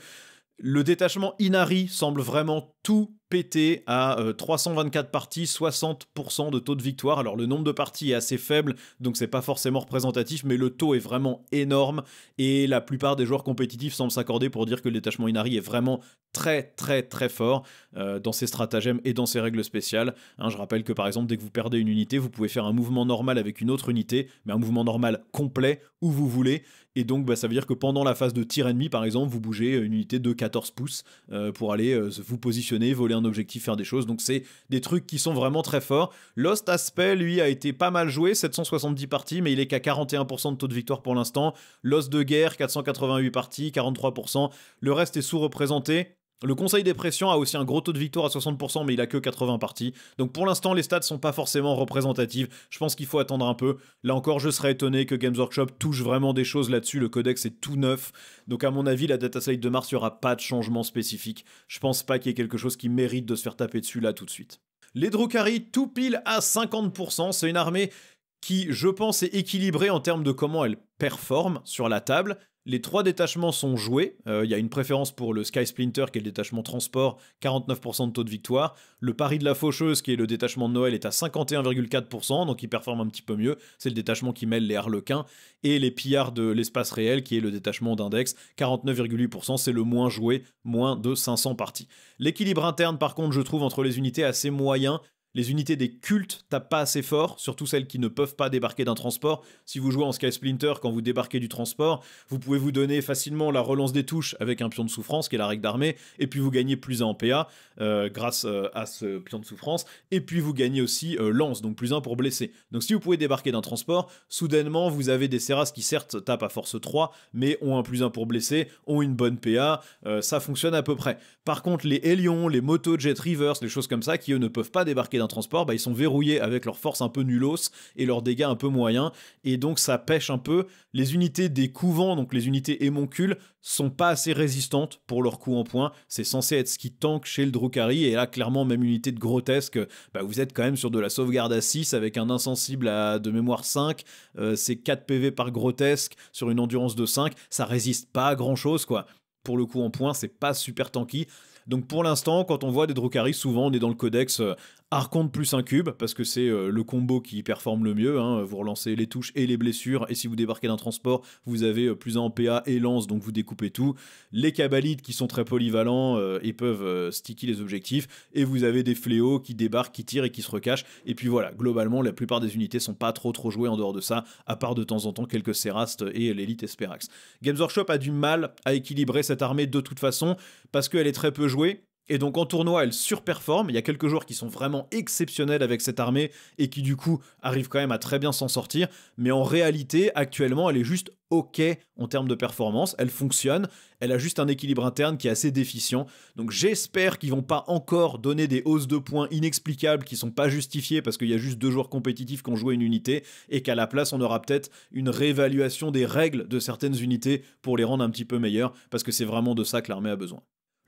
Le détachement Inari semble vraiment tout péter à 324 parties, 60% de taux de victoire. Alors le nombre de parties est assez faible, donc c'est pas forcément représentatif, mais le taux est vraiment énorme et la plupart des joueurs compétitifs semblent s'accorder pour dire que le détachement Inari est vraiment très très très fort dans ses stratagèmes et dans ses règles spéciales. Je rappelle que par exemple dès que vous perdez une unité, vous pouvez faire un mouvement normal avec une autre unité, mais un mouvement normal complet où vous voulez, et donc ça veut dire que pendant la phase de tir ennemi par exemple, vous bougez une unité de 14 pouces pour aller vous positionner, voler un objectif, faire des choses, donc c'est des trucs qui sont vraiment très forts. Lost Aspect lui a été pas mal joué, 770 parties, mais il est qu'à 41% de taux de victoire pour l'instant. Lost de guerre, 488 parties, 43%, le reste est sous-représenté. Le Conseil des Pressions a aussi un gros taux de victoire à 60%, mais il a que 80 parties. Donc pour l'instant, les stats sont pas forcément représentatives. Je pense qu'il faut attendre un peu. Là encore, je serais étonné que Games Workshop touche vraiment des choses là-dessus. Le codex est tout neuf. Donc à mon avis, la dataslate de mars, il n'y aura pas de changement spécifique. Je pense pas qu'il y ait quelque chose qui mérite de se faire taper dessus là tout de suite. Les Drukhari, tout pile à 50%. C'est une armée qui, je pense, est équilibrée en termes de comment elle performe sur la table. Les 3 détachements sont joués. Il y a une préférence pour le Sky Splinter, qui est le détachement transport, 49% de taux de victoire. Le Pari de la Faucheuse, qui est le détachement de Noël, est à 51,4%, donc il performe un petit peu mieux. C'est le détachement qui mêle les Harlequins. Et les Pillards de l'espace réel, qui est le détachement d'Index, 49,8%, c'est le moins joué, moins de 500 parties. L'équilibre interne, par contre, je trouve, entre les unités assez moyen. Les unités des cultes tapent pas assez fort, surtout celles qui ne peuvent pas débarquer d'un transport. Si vous jouez en Sky Splinter, quand vous débarquez du transport, vous pouvez vous donner facilement la relance des touches avec un pion de souffrance, qui est la règle d'armée, et puis vous gagnez plus 1 en PA grâce à ce pion de souffrance, et puis vous gagnez aussi lance, donc plus 1 pour blesser. Donc si vous pouvez débarquer d'un transport, soudainement vous avez des Serras qui certes tapent à force 3, mais ont un plus 1 pour blesser, ont une bonne PA, ça fonctionne à peu près. Par contre, les Hélions, les Moto Jet Reverse, les choses comme ça, qui eux ne peuvent pas débarquer d'un transport, ils sont verrouillés avec leur force un peu nullos et leurs dégâts un peu moyens, et donc ça pêche un peu. Les unités des couvents, donc les unités émoncules, sont pas assez résistantes pour leur coup en points. C'est censé être ce qui tank chez le Drukhari, et là clairement même unité de grotesque, vous êtes quand même sur de la sauvegarde à 6 avec un insensible à de mémoire 5, c'est 4 PV par grotesque sur une endurance de 5, ça résiste pas à grand chose quoi. Pour le coup en points, c'est pas super tanky. Donc pour l'instant, quand on voit des Drukhari, souvent on est dans le codex Archonte plus un cube, parce que c'est le combo qui performe le mieux. Vous relancez les touches et les blessures, et si vous débarquez d'un transport, vous avez plus 1 en PA et lance, donc vous découpez tout. Les Cabalites qui sont très polyvalents et peuvent sticker les objectifs, et vous avez des fléaux qui débarquent, qui tirent et qui se recachent. Et puis voilà, globalement, la plupart des unités sont pas trop jouées en dehors de ça, à part de temps en temps quelques Serast et l'élite Esperax. Games Workshop a du mal à équilibrer cette armée de toute façon, parce qu'elle est très peu jouée. Et donc en tournoi, elle surperforme. Il y a quelques joueurs qui sont vraiment exceptionnels avec cette armée et qui du coup arrivent quand même à très bien s'en sortir. Mais en réalité, actuellement, elle est juste ok en termes de performance. Elle fonctionne. Elle a juste un équilibre interne qui est assez déficient. Donc j'espère qu'ils vont pas encore donner des hausses de points inexplicables qui sont pas justifiées parce qu'il y a juste 2 joueurs compétitifs qui ont joué une unité, et qu'à la place, on aura peut-être une réévaluation des règles de certaines unités pour les rendre un petit peu meilleures, parce que c'est vraiment de ça que l'armée a besoin.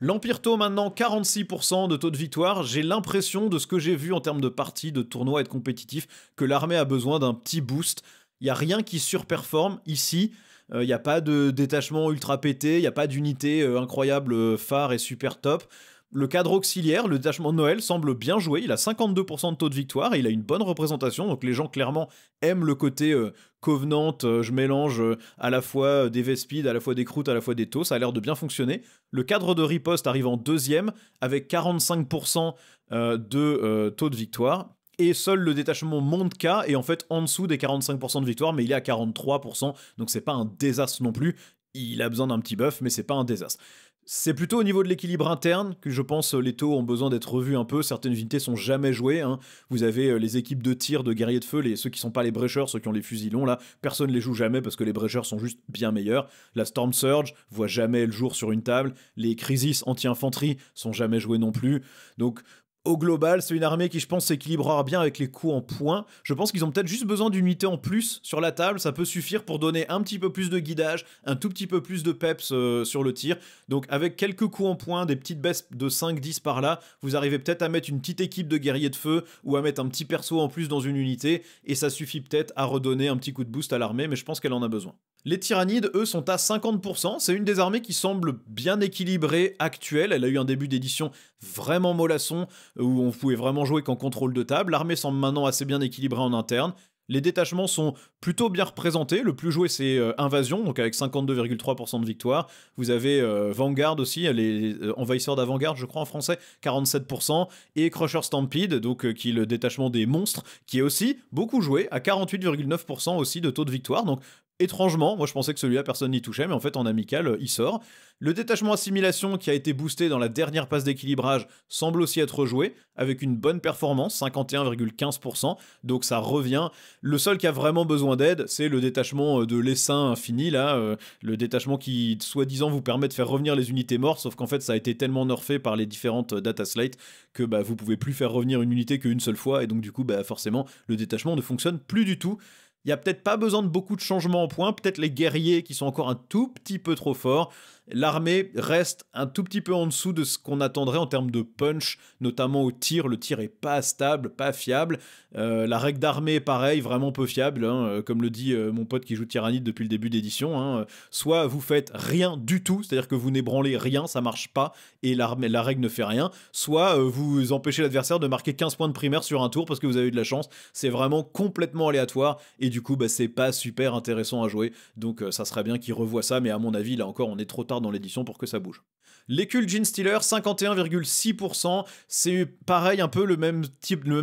L'Empire Tau maintenant, 46% de taux de victoire. J'ai l'impression, de ce que j'ai vu en termes de parties, de tournois et de compétitifs, que l'armée a besoin d'un petit boost. Il n'y a rien qui surperforme ici. Il n'y a pas de détachement ultra pété, il n'y a pas d'unité incroyable, phare et super top. Le cadre auxiliaire, le détachement de Noël, semble bien joué. Il a 52% de taux de victoire et il a une bonne représentation. Donc les gens clairement aiment le côté Covenant. Je mélange à la fois des Vespides, à la fois des Croûtes, à la fois des Taux. Ça a l'air de bien fonctionner. Le cadre de riposte arrive en 2e avec 45% de taux de victoire. Et seul le détachement Mondka est en fait en dessous des 45% de victoire, mais il est à 43%. Donc c'est pas un désastre non plus. Il a besoin d'un petit buff, mais c'est pas un désastre. C'est plutôt au niveau de l'équilibre interne que je pense les taux ont besoin d'être revus un peu. Certaines unités sont jamais jouées. Vous avez les équipes de tir de guerriers de feu, ceux qui sont pas les brécheurs, ceux qui ont les fusils longs là. Personne les joue jamais parce que les brécheurs sont juste bien meilleurs. La Storm Surge voit jamais le jour sur une table. Les Crisis anti-infanterie sont jamais joués non plus. Donc Au global, c'est une armée qui, je pense, s'équilibrera bien avec les coups en poing. Je pense qu'ils ont peut-être juste besoin d'une unité en plus sur la table. Ça peut suffire pour donner un petit peu plus de guidage, un tout petit peu plus de peps sur le tir. Donc, avec quelques coups en poing, des petites baisses de 5-10 par là, vous arrivez peut-être à mettre une petite équipe de guerriers de feu ou à mettre un petit perso en plus dans une unité. Et ça suffit peut-être à redonner un petit coup de boost à l'armée, mais je pense qu'elle en a besoin. Les tyrannides, eux, sont à 50%. C'est une des armées qui semble bien équilibrée actuelle. Elle a eu un début d'édition vraiment mollasson, où on pouvait vraiment jouer qu'en contrôle de table. L'armée semble maintenant assez bien équilibrée en interne. Les détachements sont plutôt bien représentés. Le plus joué, c'est Invasion, donc avec 52,3% de victoire. Vous avez Vanguard aussi, les envahisseurs d'avant-garde, je crois en français, 47%. Et Crusher Stampede, donc qui est le détachement des monstres, qui est aussi beaucoup joué, à 48,9% aussi de taux de victoire. Donc étrangement, moi je pensais que celui-là personne n'y touchait, mais en fait en amical il sort. Le détachement assimilation qui a été boosté dans la dernière passe d'équilibrage semble aussi être joué, avec une bonne performance, 51,15%, donc ça revient. Le seul qui a vraiment besoin d'aide, c'est le détachement de l'essaim infini, là, le détachement qui soi-disant vous permet de faire revenir les unités mortes, sauf qu'en fait ça a été tellement nerfé par les différentes data slates que vous pouvez plus faire revenir une unité qu'une seule fois, et donc du coup forcément le détachement ne fonctionne plus du tout. Il n'y a peut-être pas besoin de beaucoup de changements en points, peut-être les guerriers qui sont encore un tout petit peu trop forts. L'armée reste un tout petit peu en dessous de ce qu'on attendrait en termes de punch, notamment au tir. Le tir est pas stable, pas fiable. La règle d'armée, pareil, vraiment peu fiable, hein, comme le dit mon pote qui joue Tyrannide depuis le début d'édition. Hein. Soit vous faites rien du tout, c'est-à-dire que vous n'ébranlez rien, ça marche pas, et la règle ne fait rien. Soit vous empêchez l'adversaire de marquer 15 points de primaire sur un tour parce que vous avez eu de la chance. C'est vraiment complètement aléatoire, et du coup, c'est pas super intéressant à jouer. Donc ça serait bien qu'il revoie ça, mais à mon avis, là encore, on est trop tard dans l'édition pour que ça bouge. Les cultes Genestealer, 51,6%, c'est pareil, un peu le même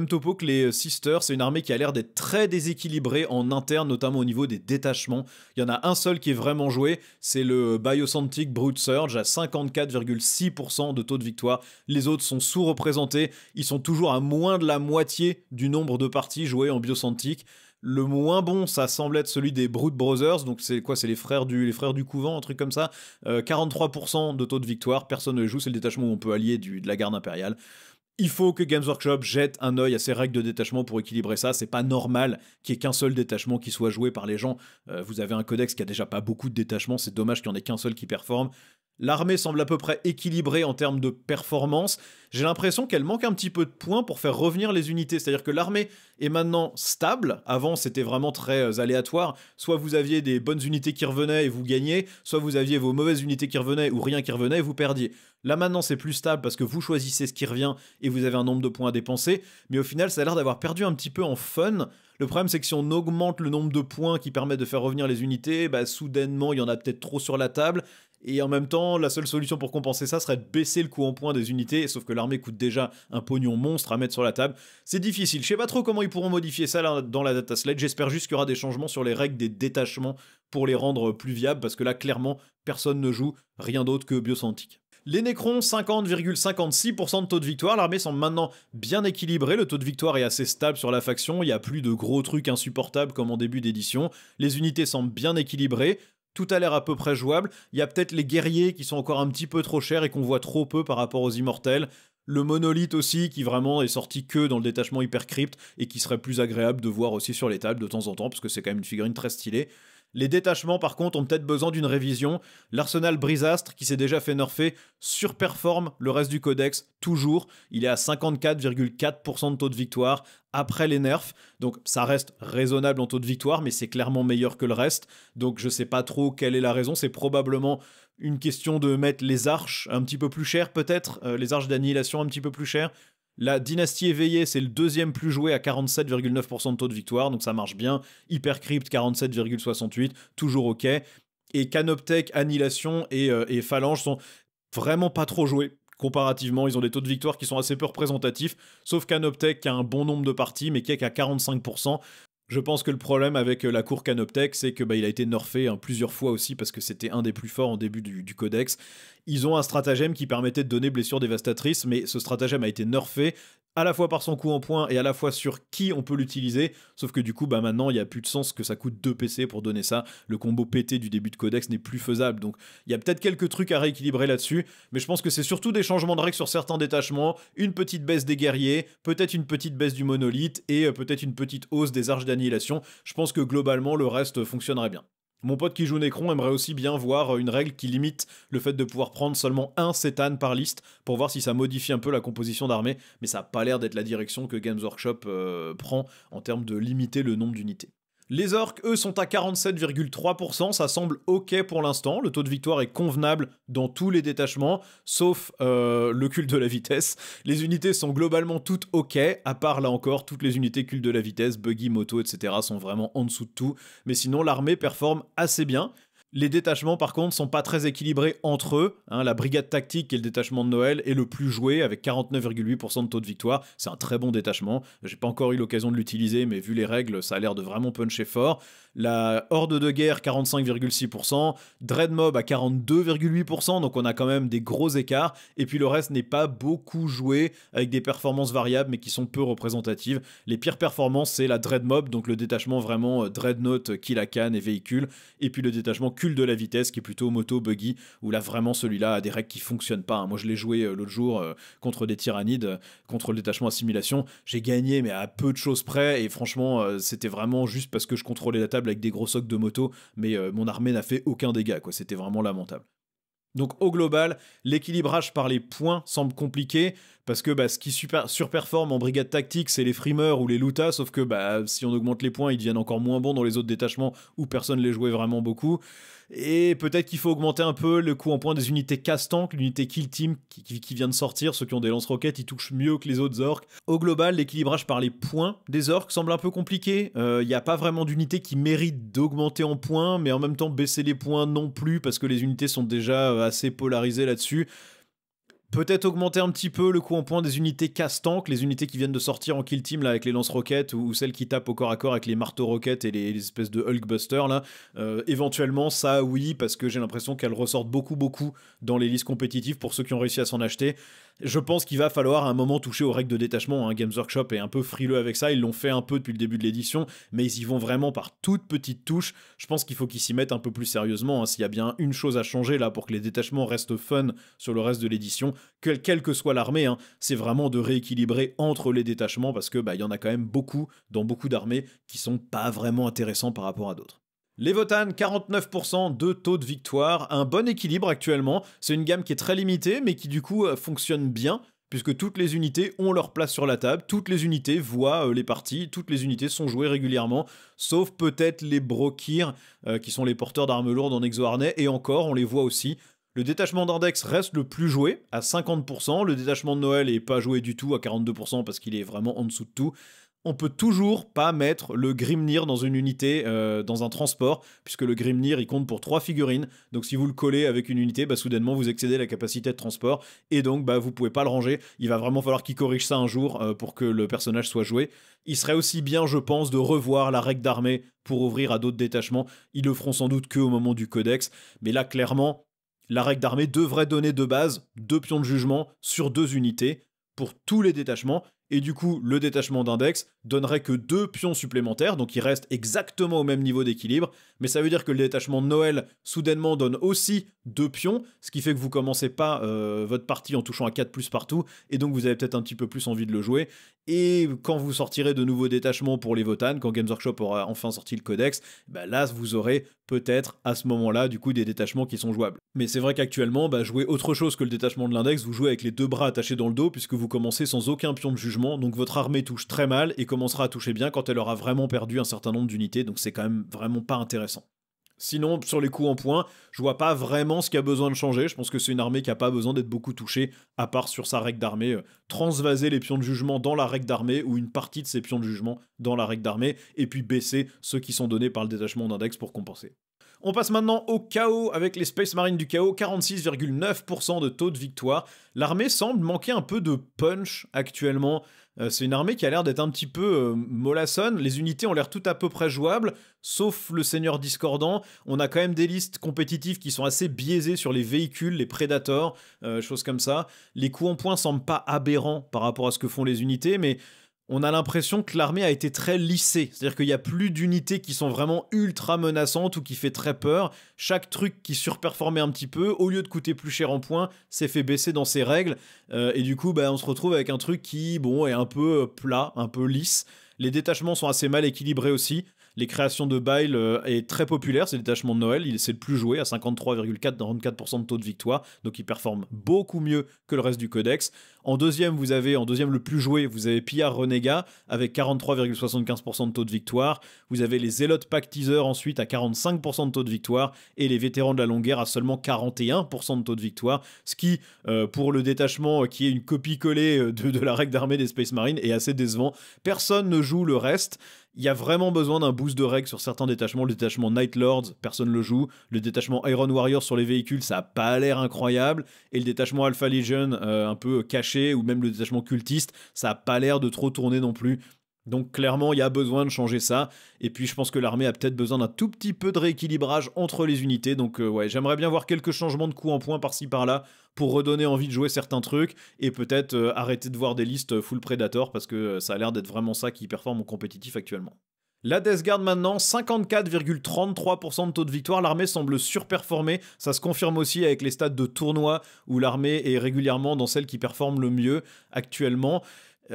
topo que les Sisters. C'est une armée qui a l'air d'être très déséquilibrée en interne, notamment au niveau des détachements. Il y en a un seul qui est vraiment joué, c'est le Biocentric Brute Surge à 54,6% de taux de victoire. Les autres sont sous-représentés, ils sont toujours à moins de la moitié du nombre de parties jouées en Biocentric. Le moins bon, ça semble être celui des Brood Brothers, donc c'est quoi? C'est les frères du couvent, un truc comme ça. 43% de taux de victoire, personne ne les joue, c'est le détachement où on peut allier de la garde impériale. Il faut que Games Workshop jette un œil à ces règles de détachement pour équilibrer ça. C'est pas normal qu'il n'y ait qu'un seul détachement qui soit joué par les gens. Vous avez un codex qui a déjà pas beaucoup de détachements, c'est dommage qu'il n'y en ait qu'un seul qui performe. L'armée semble à peu près équilibrée en termes de performance. J'ai l'impression qu'elle manque un petit peu de points pour faire revenir les unités. C'est-à-dire que l'armée est maintenant stable. Avant, c'était vraiment très aléatoire. Soit vous aviez des bonnes unités qui revenaient et vous gagniez, soit vous aviez vos mauvaises unités qui revenaient ou rien qui revenait et vous perdiez. Là maintenant, c'est plus stable parce que vous choisissez ce qui revient et vous avez un nombre de points à dépenser. Mais au final, ça a l'air d'avoir perdu un petit peu en fun. Le problème, c'est que si on augmente le nombre de points qui permettent de faire revenir les unités, soudainement, il y en a peut-être trop sur la table. Et en même temps, la seule solution pour compenser ça serait de baisser le coût en points des unités, sauf que l'armée coûte déjà un pognon monstre à mettre sur la table. C'est difficile, je sais pas trop comment ils pourront modifier ça là, dans la data slate, j'espère juste qu'il y aura des changements sur les règles des détachements pour les rendre plus viables, parce que là, clairement, personne ne joue rien d'autre que Biocentric. Les Nécrons, 50,56% de taux de victoire. L'armée semble maintenant bien équilibrée. Le taux de victoire est assez stable sur la faction. Il n'y a plus de gros trucs insupportables comme en début d'édition. Les unités semblent bien équilibrées. Tout a l'air à peu près jouable. Il y a peut-être les guerriers qui sont encore un petit peu trop chers et qu'on voit trop peu par rapport aux immortels. Le monolithe aussi, qui vraiment est sorti que dans le détachement Hypercrypt et qui serait plus agréable de voir aussi sur les tables de temps en temps, parce que c'est quand même une figurine très stylée. Les détachements, par contre, ont peut-être besoin d'une révision. L'arsenal Brisastre, qui s'est déjà fait nerfer, surperforme le reste du codex, toujours. Il est à 54,4% de taux de victoire après les nerfs. Donc ça reste raisonnable en taux de victoire, mais c'est clairement meilleur que le reste. Donc je sais pas trop quelle est la raison. C'est probablement une question de mettre les arches un petit peu plus chères, peut-être. Les arches d'annihilation un petit peu plus chères. La dynastie éveillée, c'est le deuxième plus joué à 47,9% de taux de victoire, donc ça marche bien. Hypercrypt, 47,68%, toujours ok. Et Canoptech, Annihilation et Phalange sont vraiment pas trop joués. Comparativement, ils ont des taux de victoire qui sont assez peu représentatifs, sauf Canoptech qui a un bon nombre de parties, mais qui est qu'à 45%. Je pense que le problème avec la cour Canoptech, c'est que il a été nerfé plusieurs fois aussi parce que c'était un des plus forts en début du codex. Ils ont un stratagème qui permettait de donner blessure dévastatrice, mais ce stratagème a été nerfé à la fois par son coût en points et à la fois sur qui on peut l'utiliser, sauf que du coup bah maintenant il n'y a plus de sens que ça coûte 2 PC pour donner ça, le combo pété du début de codex n'est plus faisable, donc il y a peut-être quelques trucs à rééquilibrer là-dessus, mais je pense que c'est surtout des changements de règles sur certains détachements, une petite baisse des guerriers, peut-être une petite baisse du monolithe et peut-être une petite hausse des arches d'annihilation. Je pense que globalement le reste fonctionnerait bien. Mon pote qui joue Necron aimerait aussi bien voir une règle qui limite le fait de pouvoir prendre seulement un Cétan par liste pour voir si ça modifie un peu la composition d'armée, mais ça n'a pas l'air d'être la direction que Games Workshop prend en termes de limiter le nombre d'unités. Les orques, eux, sont à 47,3%, ça semble ok pour l'instant, le taux de victoire est convenable dans tous les détachements, sauf le culte de la vitesse. Les unités sont globalement toutes ok, à part là encore, toutes les unités culte de la vitesse, buggy, moto, etc. sont vraiment en dessous de tout, mais sinon l'armée performe assez bien. Les détachements, par contre, sont pas très équilibrés entre eux. La brigade tactique, qui est le détachement de Noël, est le plus joué, avec 49,8% de taux de victoire. C'est un très bon détachement. J'ai pas encore eu l'occasion de l'utiliser, mais vu les règles, ça a l'air de vraiment puncher fort. La horde de guerre, 45,6%. Dreadmob à 42,8%, donc on a quand même des gros écarts. Et puis le reste n'est pas beaucoup joué, avec des performances variables, mais qui sont peu représentatives. Les pires performances, c'est la Dreadmob, donc le détachement vraiment Dreadnought, Kill à canne et véhicule. Et puis le détachement culte de la vitesse qui est plutôt moto buggy où là vraiment celui-là a des règles qui fonctionnent pas. Moi je l'ai joué l'autre jour contre des tyrannides, contre le détachement assimilation, j'ai gagné mais à peu de choses près et franchement c'était vraiment juste parce que je contrôlais la table avec des gros socs de moto, mais mon armée n'a fait aucun dégât quoi, c'était vraiment lamentable. Donc au global, l'équilibrage par les points semble compliqué, parce que ce qui surperforme en brigade tactique, c'est les frimeurs ou les loutas, sauf que si on augmente les points, ils deviennent encore moins bons dans les autres détachements où personne les jouait vraiment beaucoup. Et peut-être qu'il faut augmenter un peu le coût en points des unités casse-tank, l'unité kill team qui vient de sortir, ceux qui ont des lance-roquettes, ils touchent mieux que les autres orques. Au global, l'équilibrage par les points des orques semble un peu compliqué. Il n'y a pas vraiment d'unité qui mérite d'augmenter en points, mais en même temps baisser les points non plus, parce que les unités sont déjà assez polarisées là-dessus. Peut-être augmenter un petit peu le coût en points des unités casse-tank, les unités qui viennent de sortir en kill team là, avec les lance-roquettes ou celles qui tapent au corps à corps avec les marteaux-roquettes et les espèces de Hulkbuster là. Éventuellement, ça oui, parce que j'ai l'impression qu'elles ressortent beaucoup dans les listes compétitives pour ceux qui ont réussi à s'en acheter. Je pense qu'il va falloir à un moment toucher aux règles de détachement. Games Workshop est un peu frileux avec ça, ils l'ont fait un peu depuis le début de l'édition, mais ils y vont vraiment par toutes petites touches. Je pense qu'il faut qu'ils s'y mettent un peu plus sérieusement. S'il y a bien une chose à changer là pour que les détachements restent fun sur le reste de l'édition, quelle que soit l'armée, c'est vraiment de rééquilibrer entre les détachements, parce que y en a quand même beaucoup dans beaucoup d'armées qui sont pas vraiment intéressants par rapport à d'autres. Les Votann, 49% de taux de victoire, un bon équilibre actuellement, c'est une gamme qui est très limitée mais qui du coup fonctionne bien, puisque toutes les unités ont leur place sur la table, toutes les unités voient les parties, toutes les unités sont jouées régulièrement, sauf peut-être les Brokir, qui sont les porteurs d'armes lourdes en exo-harnais, et encore, on les voit aussi. Le détachement d'index reste le plus joué, à 50%, le détachement de Noël est pas joué du tout, à 42%, parce qu'il est vraiment en dessous de tout. On peut toujours pas mettre le Grimnir dans une unité, dans un transport, puisque le Grimnir il compte pour 3 figurines, donc si vous le collez avec une unité, soudainement vous excédez la capacité de transport, et donc vous pouvez pas le ranger, il va vraiment falloir qu'il corrige ça un jour pour que le personnage soit joué. Il serait aussi bien, je pense, de revoir la règle d'armée pour ouvrir à d'autres détachements, ils le feront sans doute que au moment du codex, mais là clairement, la règle d'armée devrait donner de base 2 pions de jugement sur 2 unités pour tous les détachements, et du coup le détachement d'index donnerait que 2 pions supplémentaires, donc il reste exactement au même niveau d'équilibre, mais ça veut dire que le détachement de Noël soudainement donne aussi 2 pions, ce qui fait que vous commencez pas votre partie en touchant à 4+ partout, et donc vous avez peut-être un petit peu plus envie de le jouer, et quand vous sortirez de nouveaux détachements pour les Votann, quand Games Workshop aura enfin sorti le codex, là vous aurez peut-être à ce moment-là du coup des détachements qui sont jouables. Mais c'est vrai qu'actuellement, jouer autre chose que le détachement de l'index, vous jouez avec les 2 bras attachés dans le dos, puisque vous commencez sans aucun pion de jugement, donc votre armée touche très mal et commencera à toucher bien quand elle aura vraiment perdu un certain nombre d'unités, donc c'est quand même vraiment pas intéressant. Sinon, sur les coups en points, je vois pas vraiment ce qu'il y a besoin de changer. Je pense que c'est une armée qui a pas besoin d'être beaucoup touchée, à part sur sa règle d'armée. Transvaser les pions de jugement dans la règle d'armée, ou une partie de ces pions de jugement dans la règle d'armée, et puis baisser ceux qui sont donnés par le détachement d'index pour compenser. On passe maintenant au chaos avec les Space Marines du chaos, 46,9% de taux de victoire. L'armée semble manquer un peu de punch actuellement. C'est une armée qui a l'air d'être un petit peu mollassonne. Les unités ont l'air tout à peu près jouables, sauf le Seigneur Discordant. On a quand même des listes compétitives qui sont assez biaisées sur les véhicules, les Predators, choses comme ça. Les coups en poing semblent pas aberrants par rapport à ce que font les unités, mais on a l'impression que l'armée a été très lissée. C'est-à-dire qu'il n'y a plus d'unités qui sont vraiment ultra menaçantes ou qui fait très peur. Chaque truc qui surperformait un petit peu, au lieu de coûter plus cher en points, s'est fait baisser dans ses règles. Et du coup, on se retrouve avec un truc qui, bon, est un peu plat, un peu lisse. Les détachements sont assez mal équilibrés aussi. Les créations de Bile est très populaire, c'est le détachement de Noël, c'est le plus joué à 53,44% de taux de victoire, donc il performe beaucoup mieux que le reste du codex. En deuxième le plus joué, vous avez Pillard Renégat avec 43,75% de taux de victoire. Vous avez les Zélotes Pactiseurs ensuite à 45% de taux de victoire et les Vétérans de la Longue Guerre à seulement 41% de taux de victoire, ce qui, pour le détachement qui est une copie-collée de la règle d'armée des Space Marines, est assez décevant. Personne ne joue le reste. Il y a vraiment besoin d'un boost de règles sur certains détachements. Le détachement Night Lords, personne ne le joue. Le détachement Iron Warrior sur les véhicules, ça n'a pas l'air incroyable. Et le détachement Alpha Legion, un peu caché, ou même le détachement cultiste, ça n'a pas l'air de trop tourner non plus. Donc clairement, il y a besoin de changer ça. Et puis je pense que l'armée a peut-être besoin d'un tout petit peu de rééquilibrage entre les unités. Donc ouais, j'aimerais bien voir quelques changements de coups en points par-ci par-là pour redonner envie de jouer certains trucs et peut-être arrêter de voir des listes full Predator parce que ça a l'air d'être vraiment ça qui performe en compétitif actuellement. La Death Guard maintenant, 54,33% de taux de victoire, l'armée semble surperformer, ça se confirme aussi avec les stats de tournoi où l'armée est régulièrement dans celle qui performe le mieux actuellement.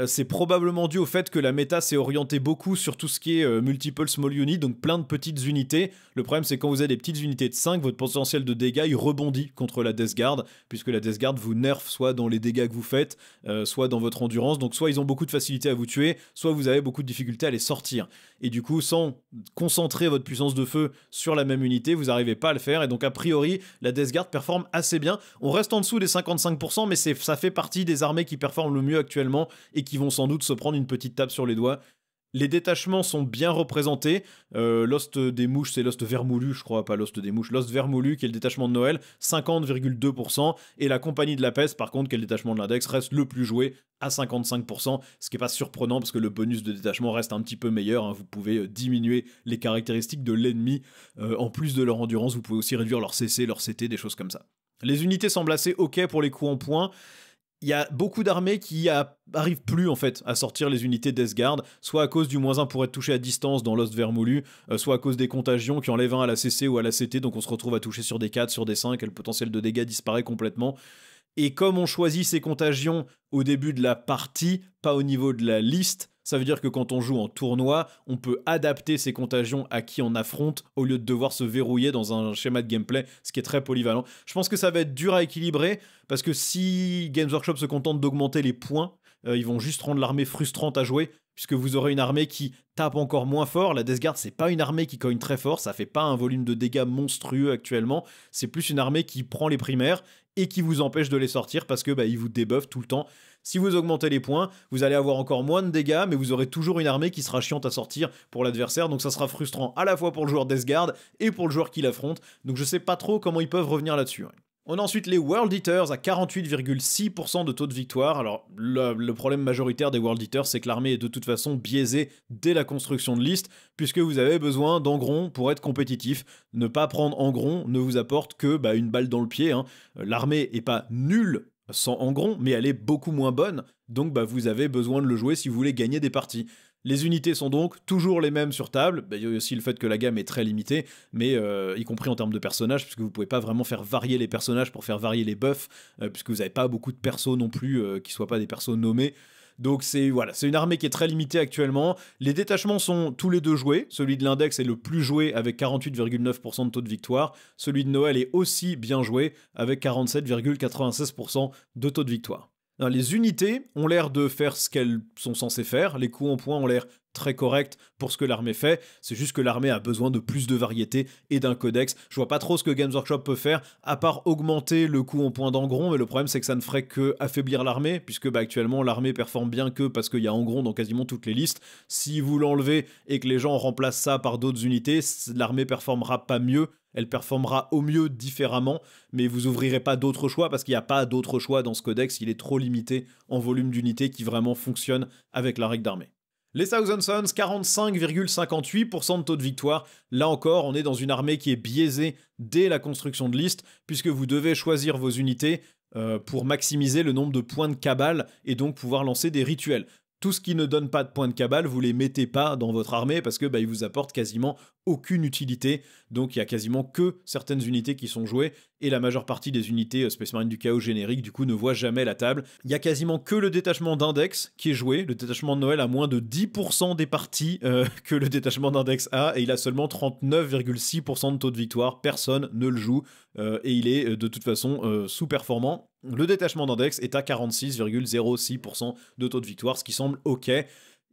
C'est probablement dû au fait que la méta s'est orientée beaucoup sur tout ce qui est multiple small unit, donc plein de petites unités. Le problème, c'est quand vous avez des petites unités de 5, votre potentiel de dégâts, il rebondit contre la Death Guard, puisque la Death Guard vous nerf soit dans les dégâts que vous faites, soit dans votre endurance. Donc soit ils ont beaucoup de facilité à vous tuer, soit vous avez beaucoup de difficulté à les sortir. Et du coup, sans concentrer votre puissance de feu sur la même unité, vous n'arrivez pas à le faire. Et donc a priori, la Death Guard performe assez bien. On reste en dessous des 55%, mais ça fait partie des armées qui performent le mieux actuellement et qui vont sans doute se prendre une petite tape sur les doigts. Les détachements sont bien représentés. Lost des Mouches, c'est Lost Vermoulu, je crois, pas Lost des Mouches. Lost Vermoulu, qui est le détachement de Noël, 50,2%. Et la Compagnie de la Peste, par contre, qui est le détachement de l'index, reste le plus joué à 55%. Ce qui n'est pas surprenant parce que le bonus de détachement reste un petit peu meilleur. Vous pouvez diminuer les caractéristiques de l'ennemi. En plus de leur endurance, vous pouvez aussi réduire leur CC, leur CT, des choses comme ça. Les unités semblent assez ok pour les coups en poing. Il y a beaucoup d'armées qui arrivent plus en fait à sortir les unités Death Guard, soit à cause du -1 pour être touché à distance dans Lost Vermoulu, soit à cause des contagions qui enlèvent un à la CC ou à la CT, donc on se retrouve à toucher sur des 4, sur des 5, et le potentiel de dégâts disparaît complètement. Et comme on choisit ces contagions au début de la partie, pas au niveau de la liste, ça veut dire que quand on joue en tournoi, on peut adapter ces contagions à qui on affronte au lieu de devoir se verrouiller dans un schéma de gameplay, ce qui est très polyvalent. Je pense que ça va être dur à équilibrer parce que si Games Workshop se contente d'augmenter les points, ils vont juste rendre l'armée frustrante à jouer puisque vous aurez une armée qui tape encore moins fort. La Death Guard, c'est pas une armée qui cogne très fort, ça fait pas un volume de dégâts monstrueux actuellement, c'est plus une armée qui prend les primaires et qui vous empêche de les sortir parce que ils vous débuffent tout le temps. Si vous augmentez les points, vous allez avoir encore moins de dégâts, mais vous aurez toujours une armée qui sera chiante à sortir pour l'adversaire, donc ça sera frustrant à la fois pour le joueur Death Guard et pour le joueur qui l'affronte, donc je sais pas trop comment ils peuvent revenir là-dessus. On a ensuite les World Eaters à 48,6% de taux de victoire. Alors le problème majoritaire des World Eaters, c'est que l'armée est de toute façon biaisée dès la construction de liste, puisque vous avez besoin d'engron pour être compétitif. Ne pas prendre engron ne vous apporte que une balle dans le pied. L'armée est pas nulle sans engron, mais elle est beaucoup moins bonne, donc vous avez besoin de le jouer si vous voulez gagner des parties. Les unités sont donc toujours les mêmes sur table, il y a aussi le fait que la gamme est très limitée, mais y compris en termes de personnages, puisque vous pouvez pas vraiment faire varier les personnages pour faire varier les buffs, puisque vous n'avez pas beaucoup de persos non plus qui soient pas des persos nommés. Donc c'est une armée qui est très limitée actuellement. Les détachements sont tous les deux joués. Celui de l'index est le plus joué avec 48,9% de taux de victoire. Celui de Noël est aussi bien joué avec 47,96% de taux de victoire. Alors, les unités ont l'air de faire ce qu'elles sont censées faire. Les coups en poing ont l'air très correct pour ce que l'armée fait. C'est juste que l'armée a besoin de plus de variété et d'un codex. Je vois pas trop ce que Games Workshop peut faire, à part augmenter le coût en points d'Angron, mais le problème c'est que ça ne ferait que affaiblir l'armée, puisque actuellement l'armée performe bien que parce qu'il y a Angron dans quasiment toutes les listes. Si vous l'enlevez et que les gens remplacent ça par d'autres unités, l'armée performera pas mieux. Elle performera au mieux différemment, mais vous ouvrirez pas d'autres choix parce qu'il n'y a pas d'autres choix dans ce codex, il est trop limité en volume d'unités qui vraiment fonctionne avec la règle d'armée. Les Thousand Sons, 45,58% de taux de victoire. Là encore, on est dans une armée qui est biaisée dès la construction de liste, puisque vous devez choisir vos unités pour maximiser le nombre de points de cabale et donc pouvoir lancer des rituels. Tout ce qui ne donne pas de points de cabale, vous les mettez pas dans votre armée parce que ils vous apportent quasiment aucune utilité. Donc il y a quasiment que certaines unités qui sont jouées et la majeure partie des unités Space Marine du Chaos générique du coup ne voient jamais la table. Il y a quasiment que le détachement d'index qui est joué. Le détachement de Noël a moins de 10% des parties que le détachement d'index a et il a seulement 39,6% de taux de victoire. Personne ne le joue et il est de toute façon sous-performant. Le détachement d'index est à 46,06% de taux de victoire, ce qui semble ok.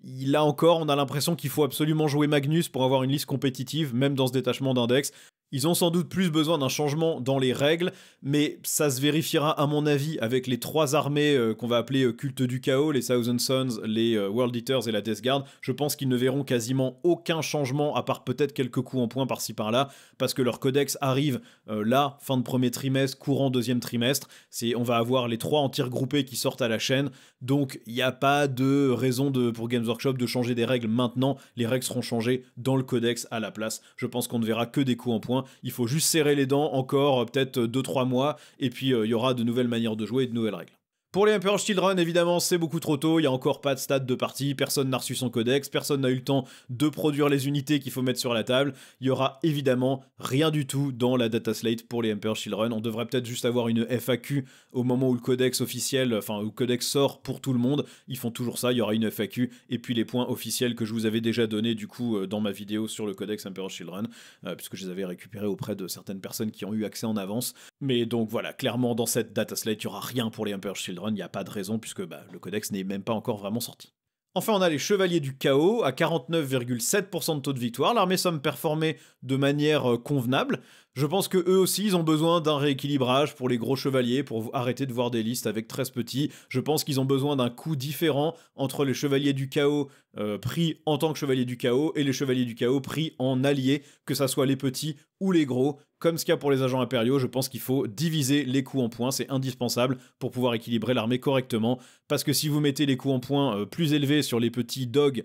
Là encore, on a l'impression qu'il faut absolument jouer Magnus pour avoir une liste compétitive, même dans ce détachement d'index. Ils ont sans doute plus besoin d'un changement dans les règles, mais ça se vérifiera à mon avis avec les 3 armées qu'on va appeler culte du chaos, les Thousand Sons, les World Eaters et la Death Guard. Je pense qu'ils ne verront quasiment aucun changement, à part peut-être quelques coups en points par-ci par-là, parce que leur codex arrive là, fin de premier trimestre, courant deuxième trimestre. On va avoir les 3 en tir groupé qui sortent à la chaîne, donc il n'y a pas de raison pour Games Workshop de changer des règles maintenant. Les règles seront changées dans le codex à la place. Je pense qu'on ne verra que des coups en points. Il faut juste serrer les dents encore peut-être 2-3 mois et puis il y aura de nouvelles manières de jouer et de nouvelles règles. Pour les Emperor's Children, évidemment, c'est beaucoup trop tôt, il n'y a encore pas de stade de partie, personne n'a reçu son codex, personne n'a eu le temps de produire les unités qu'il faut mettre sur la table. Il y aura évidemment rien du tout dans la data slate pour les Emperor's Children. On devrait peut-être juste avoir une FAQ au moment où le codex officiel, où le codex sort pour tout le monde. Ils font toujours ça, il y aura une FAQ et puis les points officiels que je vous avais déjà donnés du coup dans ma vidéo sur le codex Emperor's Children, puisque je les avais récupérés auprès de certaines personnes qui ont eu accès en avance. Mais donc voilà, clairement dans cette data slate, il n'y aura rien pour les Emperor's Children. Il n'y a pas de raison puisque le codex n'est même pas encore vraiment sorti. Enfin, on a les Chevaliers du Chaos à 49,7% de taux de victoire. L'armée semble performer de manière convenable. Je pense que eux aussi, ils ont besoin d'un rééquilibrage pour les gros chevaliers, pour arrêter de voir des listes avec 13 petits. Je pense qu'ils ont besoin d'un coup différent entre les Chevaliers du Chaos pris en tant que Chevaliers du Chaos et les Chevaliers du Chaos pris en alliés, que ça soit les petits ou les gros. Comme ce qu'il y a pour les agents impériaux, je pense qu'il faut diviser les coups en points, c'est indispensable pour pouvoir équilibrer l'armée correctement, parce que si vous mettez les coups en points plus élevés sur les petits dogs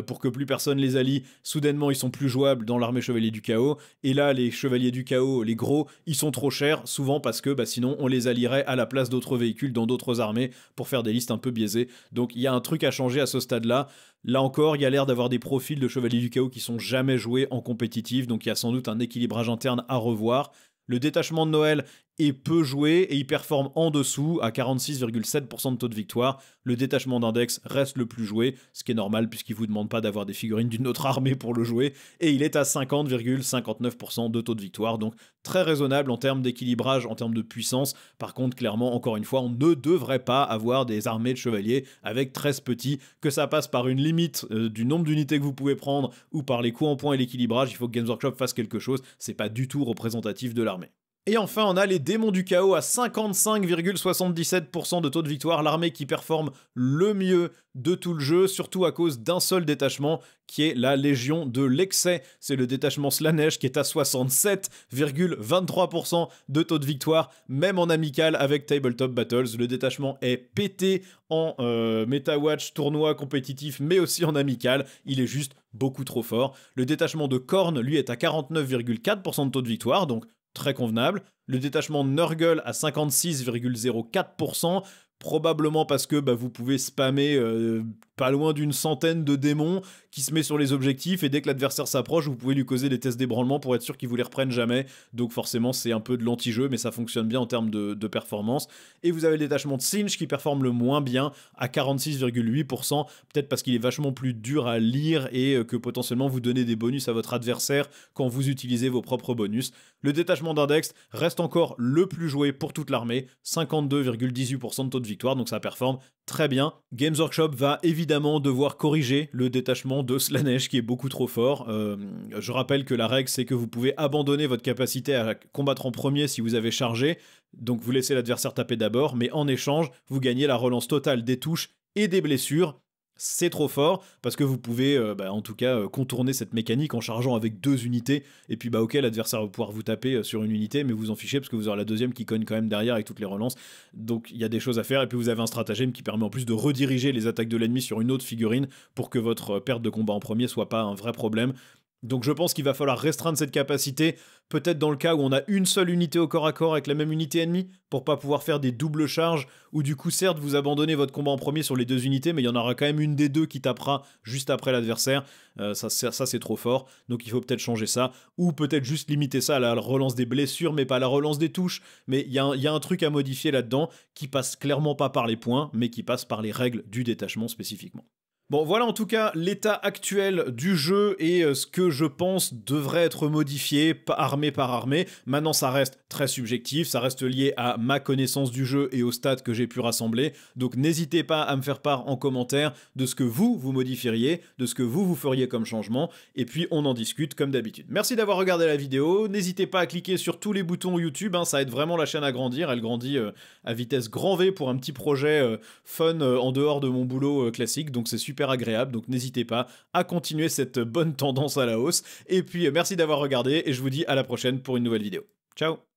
pour que plus personne les allie, soudainement ils sont plus jouables dans l'armée Chevalier du Chaos, et là les Chevaliers du Chaos, les gros, ils sont trop chers, souvent parce que sinon on les allierait à la place d'autres véhicules dans d'autres armées pour faire des listes un peu biaisées. Donc il y a un truc à changer à ce stade-là. Là encore, il y a l'air d'avoir des profils de Chevaliers du Chaos qui sont jamais joués en compétitif, donc il y a sans doute un équilibrage interne à revoir. Le détachement de Noël est peu joué et il performe en dessous à 46,7% de taux de victoire. Le détachement d'index reste le plus joué, ce qui est normal puisqu'il ne vous demande pas d'avoir des figurines d'une autre armée pour le jouer, et il est à 50,59% de taux de victoire, donc très raisonnable en termes d'équilibrage, en termes de puissance. Par contre, clairement, encore une fois, on ne devrait pas avoir des armées de chevaliers avec 13 petits, que ça passe par une limite du nombre d'unités que vous pouvez prendre ou par les coups en points et l'équilibrage. Il faut que Games Workshop fasse quelque chose, c'est pas du tout représentatif de l'armée. Et enfin, on a les démons du chaos à 55,77% de taux de victoire, l'armée qui performe le mieux de tout le jeu, surtout à cause d'un seul détachement, qui est la Légion de l'Excès. C'est le détachement Slanesh qui est à 67,23% de taux de victoire, même en amical avec Tabletop Battles. Le détachement est pété en MetaWatch, tournoi compétitif, mais aussi en amical. Il est juste beaucoup trop fort. Le détachement de Khorne, lui, est à 49,4% de taux de victoire, donc très convenable. Le détachement de Nurgle à 56,04%, probablement parce que vous pouvez spammer pas loin d'une centaine de démons qui se met sur les objectifs, et dès que l'adversaire s'approche, vous pouvez lui causer des tests d'ébranlement pour être sûr qu'il vous les reprenne jamais. Donc forcément, c'est un peu de l'anti-jeu, mais ça fonctionne bien en termes de performance. Et vous avez le détachement de Tzeentch qui performe le moins bien à 46,8%, peut-être parce qu'il est vachement plus dur à lire et que potentiellement vous donnez des bonus à votre adversaire quand vous utilisez vos propres bonus. Le détachement d'index reste encore le plus joué pour toute l'armée, 52,18% de taux de victoire, donc ça performe très bien. Games Workshop va évidemment évidemment devoir corriger le détachement de Slaanesh qui est beaucoup trop fort. Je rappelle que la règle c'est que vous pouvez abandonner votre capacité à combattre en premier si vous avez chargé, donc vous laissez l'adversaire taper d'abord, mais en échange vous gagnez la relance totale des touches et des blessures. C'est trop fort parce que vous pouvez en tout cas contourner cette mécanique en chargeant avec 2 unités et puis ok, l'adversaire va pouvoir vous taper sur une unité mais vous en fichez parce que vous aurez la deuxième qui cogne quand même derrière avec toutes les relances, donc il y a des choses à faire. Et puis vous avez un stratagème qui permet en plus de rediriger les attaques de l'ennemi sur une autre figurine pour que votre perte de combat en premier soit pas un vrai problème. Donc je pense qu'il va falloir restreindre cette capacité, peut-être dans le cas où on a une seule unité au corps à corps avec la même unité ennemie, pour pas pouvoir faire des doubles charges, ou du coup certes vous abandonnez votre combat en premier sur les 2 unités, mais il y en aura quand même une des 2 qui tapera juste après l'adversaire, ça c'est trop fort, donc il faut peut-être changer ça, ou peut-être juste limiter ça à la relance des blessures, mais pas à la relance des touches, mais il y a un truc à modifier là-dedans, qui passe clairement pas par les points, mais qui passe par les règles du détachement spécifiquement. Bon, voilà en tout cas l'état actuel du jeu et ce que je pense devrait être modifié armée par armée. Maintenant, ça reste très subjectif, ça reste lié à ma connaissance du jeu et aux stats que j'ai pu rassembler. Donc n'hésitez pas à me faire part en commentaire de ce que vous modifieriez, de ce que vous feriez comme changement, et puis on en discute comme d'habitude. Merci d'avoir regardé la vidéo, n'hésitez pas à cliquer sur tous les boutons YouTube, ça aide vraiment la chaîne à grandir, elle grandit à vitesse grand V pour un petit projet fun en dehors de mon boulot classique, donc c'est super agréable, donc n'hésitez pas à continuer cette bonne tendance à la hausse. Et puis merci d'avoir regardé et je vous dis à la prochaine pour une nouvelle vidéo. Ciao.